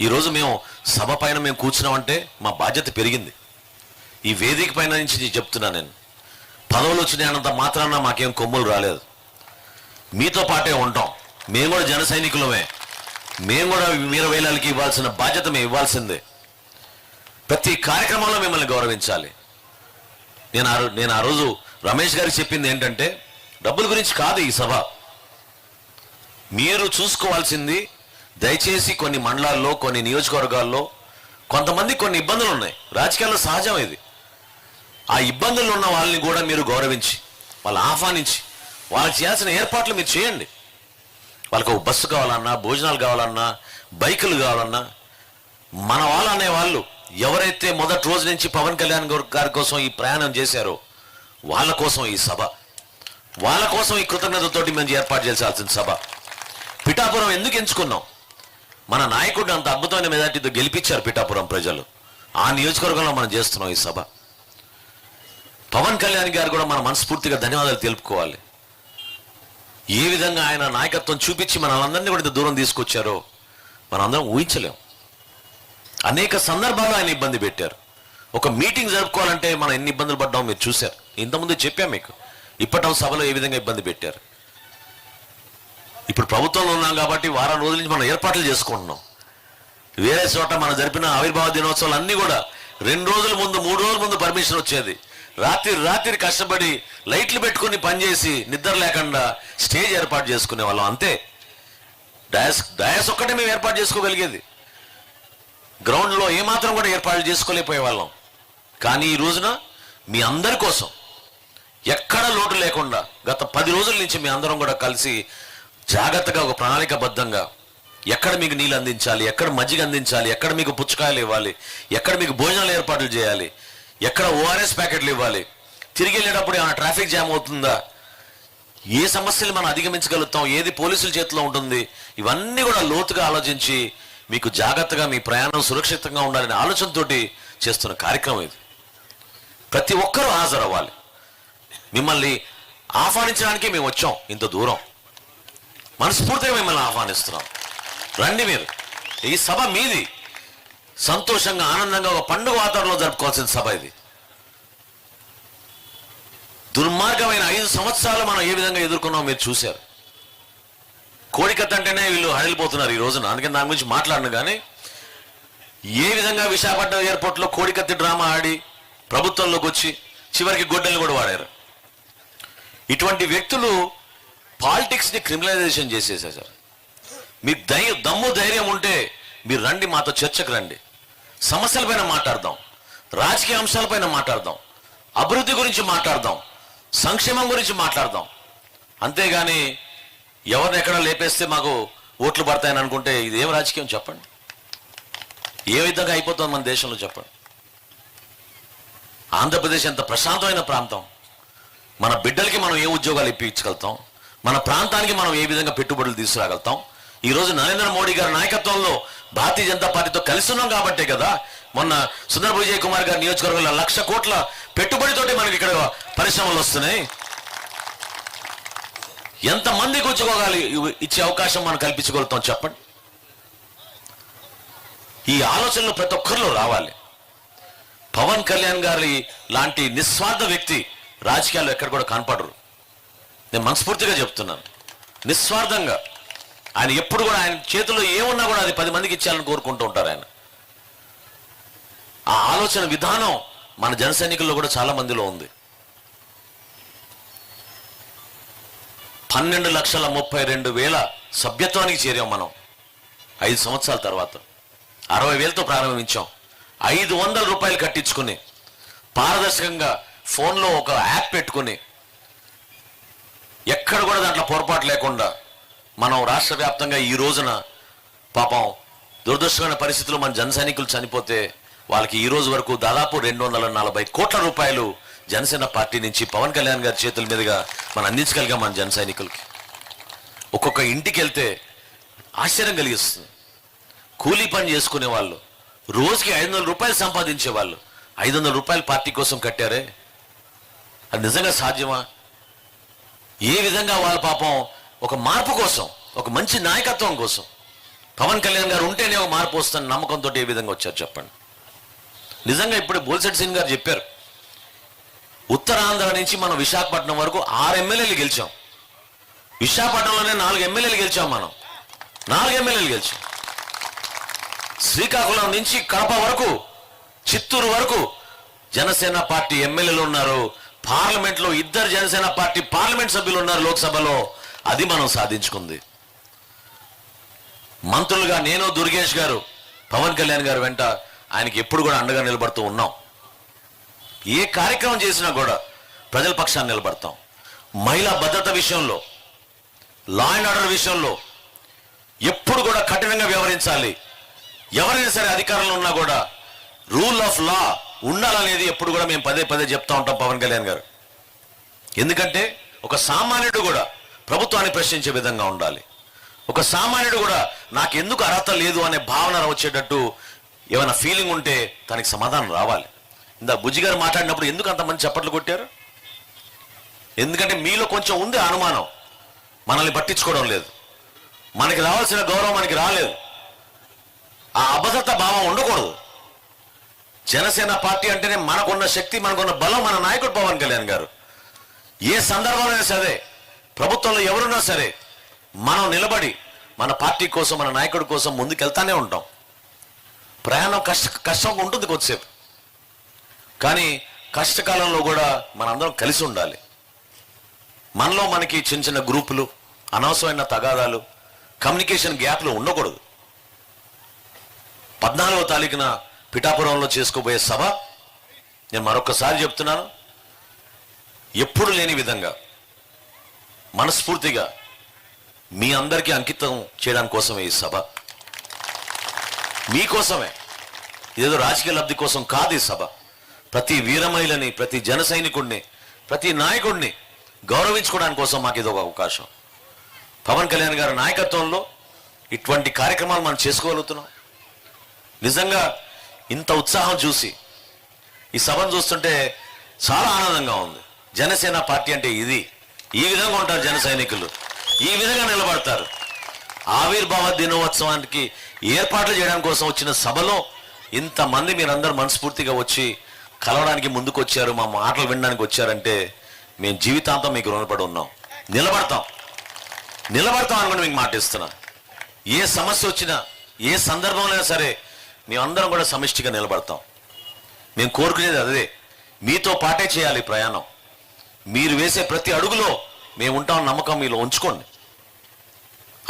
ఈరోజు మేము సభ పైన మేము కూర్చున్నామంటే మా బాధ్యత పెరిగింది. ఈ వేదిక పైన నుంచి చెప్తున్నా నేను, పదవులు వచ్చినాయన్నంత మాత్రాన మాకేం కొమ్ములు రాలేదు. మీతో పాటే ఉంటాం. మేము కూడా జన సైనికులమే. మేము కూడా వీరవేలాలకి ఇవ్వాల్సిన బాధ్యత మేము ఇవ్వాల్సిందే. ప్రతి కార్యక్రమంలో మిమ్మల్ని గౌరవించాలి. నేను ఆ రోజు రమేష్ గారికి చెప్పింది ఏంటంటే, డబ్బుల గురించి కాదు ఈ సభ. మీరు చూసుకోవాల్సింది దయచేసి కొన్ని మండలాల్లో, కొన్ని నియోజకవర్గాల్లో కొంతమంది కొన్ని ఇబ్బందులు ఉన్నాయి. రాజకీయాల్లో సహజం ఇది. ఆ ఇబ్బందులు ఉన్న వాళ్ళని కూడా మీరు గౌరవించి, వాళ్ళని ఆహ్వానించి, వాళ్ళకి చేయాల్సిన ఏర్పాట్లు మీరు చేయండి. వాళ్ళకు ఒక బస్సు కావాలన్నా, భోజనాలు కావాలన్నా, బైకులు కావాలన్నా, మన వాళ్ళు అనేవాళ్ళు ఎవరైతే మొదటి రోజు నుంచి పవన్ కళ్యాణ్ గారి కోసం ఈ ప్రయాణం చేశారో వాళ్ళ కోసం ఈ సభ, వాళ్ళ కోసం ఈ కృతజ్ఞతతోటి మేము ఏర్పాటు చేయాల్సిన సభ. పిఠాపురం ఎందుకు ఎంచుకున్నాం? మన నాయకుడిని అంత అద్భుతమైన మెజార్టీతో గెలిపించారు పిఠాపురం ప్రజలు. ఆ నియోజకవర్గంలో మనం చేస్తున్నాం ఈ సభ. పవన్ కళ్యాణ్ గారు కూడా మన మనస్ఫూర్తిగా ధన్యవాదాలు తెలుపుకోవాలి. ఏ విధంగా ఆయన నాయకత్వం చూపించి మనల్ని కూడా ఇంత దూరం తీసుకొచ్చారో మనందరం ఊహించలేం. అనేక సందర్భాల్లో ఆయన ఇబ్బంది పెట్టారు. ఒక మీటింగ్ జరుపుకోవాలంటే మనం ఎన్ని ఇబ్బందులు పడ్డామో మీరు చూశారు. ఇంతకుముందు చెప్పాం మీకు. ఇప్పటి సభలో ఏ విధంగా ఇబ్బంది పెట్టారు. ఇప్పుడు ప్రభుత్వంలో ఉన్నాం కాబట్టి వారం రోజుల నుంచి మనం ఏర్పాట్లు చేసుకుంటున్నాం. వేరే చోట మనం జరిపిన ఆవిర్భావ దినోత్సవాలు అన్నీ కూడా 2 రోజుల ముందు 3 రోజుల ముందు పర్మిషన్ వచ్చేది. రాత్రి కష్టపడి లైట్లు పెట్టుకుని పనిచేసి నిద్ర లేకుండా స్టేజ్ ఏర్పాటు చేసుకునే వాళ్ళం. అంతే. డయాస్ ఒక్కటే మేము ఏర్పాటు చేసుకోగలిగేది. గ్రౌండ్లో ఏమాత్రం కూడా ఏర్పాట్లు చేసుకోలేకపోయే వాళ్ళం. కానీ ఈ రోజున మీ అందరి కోసం ఎక్కడ లోటు లేకుండా గత 10 రోజుల నుంచి మీ అందరం కూడా కలిసి జాగ్రత్తగా ఒక ప్రణాళికబద్ధంగా ఎక్కడ మీకు నీళ్ళు అందించాలి, ఎక్కడ మజ్జిగ అందించాలి, ఎక్కడ మీకు పుచ్చకాయలు ఇవ్వాలి, ఎక్కడ మీకు భోజనాలు ఏర్పాట్లు చేయాలి, ఎక్కడ ఓఆర్ఎస్ ప్యాకెట్లు ఇవ్వాలి, తిరిగి వెళ్ళేటప్పుడు ఏమైనా ట్రాఫిక్ జామ్ అవుతుందా, ఏ సమస్యలు మనం అధిగమించగలుగుతాం, ఏది పోలీసుల చేతిలో ఉంటుంది, ఇవన్నీ కూడా లోతుగా ఆలోచించి మీకు జాగ్రత్తగా మీ ప్రయాణం సురక్షితంగా ఉండాలనే ఆలోచనతోటి చేస్తున్న కార్యక్రమం ఇది. ప్రతి ఒక్కరూ హాజరవ్వాలి. మిమ్మల్ని ఆహ్వానించడానికే మేము వచ్చాం ఇంత దూరం. మనస్ఫూర్తిగా మిమ్మల్ని ఆహ్వానిస్తున్నాం. రండి మీరు. ఈ సభ మీది. సంతోషంగా ఆనందంగా ఒక పండుగ వాతావరణంలో జరుపుకోవాల్సిన సభ ఇది. దుర్మార్గమైన 5 సంవత్సరాలు మనం ఏ విధంగా ఎదుర్కొన్నామో మీరు చూశారు. కోడికత్త అంటేనే వీళ్ళు హడలిపోతున్నారు ఈ రోజున. అందుకని దాని గురించి మాట్లాడను. కానీ ఏ విధంగా విశాఖపట్నం ఎయిర్పోర్ట్లో కోడికత్తి డ్రామా ఆడి ప్రభుత్వంలోకి వచ్చి చివరికి గొడ్డల్ని కూడా వాడారు. ఇటువంటి వ్యక్తులు పాలిటిక్స్ని క్రిమినలైజేషన్ చేసేసారు సార్. మీ దమ్ము ధైర్యం ఉంటే మీరు రండి, మాతో చర్చకు రండి. సమస్యలపైన మాట్లాడదాం, రాజకీయ అంశాలపైన మాట్లాడదాం, అభివృద్ధి గురించి మాట్లాడదాం, సంక్షేమం గురించి మాట్లాడదాం. అంతేగాని ఎవరిని ఎక్కడ లేపేస్తే మాకు ఓట్లు పడతాయని అనుకుంటే ఇది ఏం రాజకీయం చెప్పండి? ఏ విధంగా అయిపోతుంది మన దేశంలో చెప్పండి? ఆంధ్రప్రదేశ్ ఎంత ప్రశాంతమైన ప్రాంతం. మన బిడ్డలకి మనం ఏ ఉద్యోగాలు ఇప్పించగలుగుతాం, మన ప్రాంతానికి మనం ఏ విధంగా పెట్టుబడులు తీసుకురాగలుగుతాం. ఈరోజు నరేంద్ర మోడీ గారి నాయకత్వంలో భారతీయ జనతా పార్టీతో కలిసి ఉన్నాం కాబట్టే కదా మొన్న సుందర విజయ్ కుమార్ గారి నియోజకవర్గంలో 1,00,000 కోట్ల పెట్టుబడితోటి మనకి ఇక్కడ పరిశ్రమలు వస్తున్నాయి. ఎంతమందికి ఉద్యోగాలు ఇచ్చే అవకాశం మనం కల్పించగలుగుతాం చెప్పండి? ఈ ఆలోచనలు ప్రతి ఒక్కరిలో రావాలి. పవన్ కళ్యాణ్ గారి లాంటి నిస్వార్థ వ్యక్తి రాజకీయాల్లో ఎక్కడ కూడా కనపడరు. నేను మనస్ఫూర్తిగా చెప్తున్నాను. నిస్వార్థంగా ఆయన ఎప్పుడు కూడా ఆయన చేతిలో ఏమున్నా కూడా అది 10 మందికి ఇచ్చేయాలని కోరుకుంటూ ఉంటారు ఆయన. ఆ ఆలోచన విధానం మన జన సైనికుల్లో కూడా చాలా మందిలో ఉంది. 12,32,000 సభ్యత్వానికి చేరాం మనం 5 సంవత్సరాల తర్వాత. 60,000తో ప్రారంభించాం. 500 రూపాయలు కట్టించుకుని పారదర్శకంగా ఫోన్లో ఒక యాప్ పెట్టుకుని ఎక్కడ కూడా దాంట్లో పొరపాటు లేకుండా మనం రాష్ట్ర వ్యాప్తంగా ఈ రోజున పాపం దురదృష్టమైన పరిస్థితుల్లో మన జన సైనికులు చనిపోతే వాళ్ళకి ఈ రోజు వరకు దాదాపు 240 కోట్ల రూపాయలు జనసేన పార్టీ నుంచి పవన్ కళ్యాణ్ గారి చేతుల మీదుగా మనం అందించగలిగాం మన జన సైనికులకి. ఒక్కొక్క ఇంటికి వెళ్తే ఆశ్చర్యం కలిగిస్తుంది. కూలీ పని చేసుకునే వాళ్ళు, రోజుకి 500 రూపాయలు సంపాదించే వాళ్ళు 500 రూపాయలు పార్టీ కోసం కట్టారే, అది నిజంగా సాధ్యమా? ఏ విధంగా వాళ్ళ పాపం ఒక మార్పు కోసం, ఒక మంచి నాయకత్వం కోసం పవన్ కళ్యాణ్ గారు ఉంటేనే ఒక మార్పు వస్తున్న నమ్మకంతో ఏ విధంగా వచ్చారు చెప్పండి? నిజంగా ఇప్పుడు బోల్శెట్టి సింగ్ గారు చెప్పారు, ఉత్తరాంధ్ర నుంచి మనం విశాఖపట్నం వరకు 6 ఎమ్మెల్యేలు గెలిచాం. విశాఖపట్నంలోనే 4 ఎమ్మెల్యేలు గెలిచాం. మనం 4 ఎమ్మెల్యేలు గెలిచాం. శ్రీకాకుళం నుంచి కడప వరకు, చిత్తూరు వరకు జనసేన పార్టీ ఎమ్మెల్యేలు ఉన్నారు. పార్లమెంట్లో 2 జనసేన పార్టీ పార్లమెంట్ సభ్యులు ఉన్నారు లోక్సభలో. అది మనం సాధించుకుంది. మంత్రులుగా నేను, దుర్గేష్ గారు పవన్ కళ్యాణ్ గారు వెంట ఆయనకి ఎప్పుడు కూడా అండగా నిలబడుతూ ఉన్నాం. ఏ కార్యక్రమం చేసినా కూడా ప్రజల పక్షాన్ని నిలబడతాం. మహిళా భద్రత విషయంలో, లా అండ్ ఆర్డర్ విషయంలో ఎప్పుడు కూడా కఠినంగా వ్యవహరించాలి. ఎవరైనా సరే అధికారంలో ఉన్నా కూడా రూల్ ఆఫ్ లా ఉండాలనేది ఎప్పుడు కూడా మేము పదే పదే చెప్తా ఉంటాం పవన్ కళ్యాణ్ గారు. ఎందుకంటే ఒక సామాన్యుడు కూడా ప్రభుత్వాన్ని ప్రశ్నించే విధంగా ఉండాలి. ఒక సామాన్యుడు కూడా నాకెందుకు అర్హత లేదు అనే భావన వచ్చేటట్టు ఏమైనా ఫీలింగ్ ఉంటే దానికి సమాధానం రావాలి. ఇందా బుజ్జి గారు మాట్లాడినప్పుడు ఎందుకు అంతమంది చప్పట్లు కొట్టారు? ఎందుకంటే మీలో కొంచెం ఉంది అనుమానం, మనల్ని పట్టించుకోవడం లేదు, మనకి రావాల్సిన గౌరవం మనకి రాలేదు. ఆ అభద్రత భావం ఉండకూడదు. జనసేన పార్టీ అంటేనే మనకున్న శక్తి, మనకున్న బలం మన నాయకుడు పవన్ కళ్యాణ్ గారు. ఏ సందర్భంలో సరే, ప్రభుత్వంలో ఎవరున్నా సరే, మనం నిలబడి మన పార్టీ కోసం, మన నాయకుడి కోసం ముందుకెళ్తానే ఉంటాం. ప్రయాణం కష్టంగా ఉంటుంది కొద్దిసేపు, కానీ కష్టకాలంలో కూడా మనందరం కలిసి ఉండాలి. మనలో మనకి చిన్న చిన్న గ్రూపులు, అనవసరమైన తగాదాలు, కమ్యూనికేషన్ గ్యాప్లు ఉండకూడదు. 14వ తారీఖున పిఠాపురంలో చేసుకోబోయే సభ నేను మరొకసారి చెప్తున్నాను, ఎప్పుడు లేని విధంగా మనస్ఫూర్తిగా మీ అందరికీ అంకితం చేయడానికి కోసమే ఈ సభ. మీకోసమే, ఏదో రాజకీయ లబ్ధి కోసం కాదు ఈ సభ. ప్రతి వీరమహిళని, ప్రతి జన సైనికుడిని, ప్రతి నాయకుడిని గౌరవించుకోవడానికి కోసం మాకు ఇదొక అవకాశం. పవన్ కళ్యాణ్ గారి నాయకత్వంలో ఇటువంటి కార్యక్రమాలు మనం చేసుకోగలుగుతున్నాం. నిజంగా ఇంత ఉత్సాహం చూసి ఈ సభను చూస్తుంటే చాలా ఆనందంగా ఉంది. జనసేన పార్టీ అంటే ఇది, ఈ విధంగా ఉంటారు జన సైనికులు, ఈ విధంగా నిలబడతారు. ఆవిర్భావ దినోత్సవానికి ఏర్పాట్లు చేయడానికి కోసం వచ్చిన సభలో ఇంతమంది మీరందరూ మనస్ఫూర్తిగా వచ్చి కలవడానికి ముందుకు వచ్చారు, మా మాటలు వినడానికి వచ్చారంటే మేము జీవితాంతం మీకు రుణపడి ఉన్నాం. నిలబడతాం అనుకుని మీకు మాట ఇస్తున్నా. ఏ సమస్య వచ్చినా, ఏ సందర్భంలో సరే మేమందరం కూడా సమిష్టిగా నిలబడతాం. మేము కోరుకునేది అదే, మీతో పాటే చేయాలి ప్రయాణం. మీరు వేసే ప్రతి అడుగులో మేము ఉంటాం నమ్మకం మీలో ఉంచుకోండి.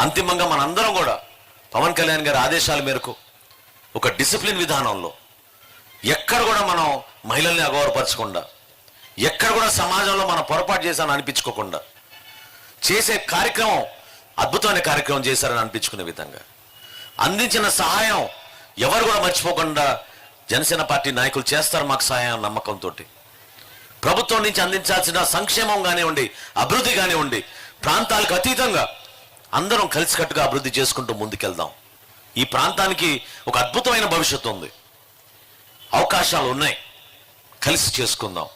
అంతిమంగా మనందరం కూడా పవన్ కళ్యాణ్ గారి ఆదేశాల మేరకు ఒక డిసిప్లిన్ విధానంలో ఎక్కడ కూడా మనం మహిళల్ని అగౌరవపరచకుండా, ఎక్కడ కూడా సమాజంలో మనం పొరపాటు చేశానని అనిపించుకోకుండా చేసే కార్యక్రమం అద్భుతమైన కార్యక్రమం చేశారని అనిపించుకునే విధంగా అందించిన సహాయం ఎవరు కూడా మర్చిపోకుండా జనసేన పార్టీ నాయకులు చేస్తారు మాకు సహాయం నమ్మకంతో. ప్రభుత్వం నుంచి అందించాల్సిన సంక్షేమం కానివ్వండి, అభివృద్ధి కానివ్వండి, ప్రాంతాలకు అతీతంగా అందరం కలిసికట్టుగా అభివృద్ధి చేసుకుంటూ ముందుకెళ్దాం. ఈ ప్రాంతానికి ఒక అద్భుతమైన భవిష్యత్తు ఉంది, అవకాశాలు ఉన్నాయి, కలిసి చేసుకుందాం.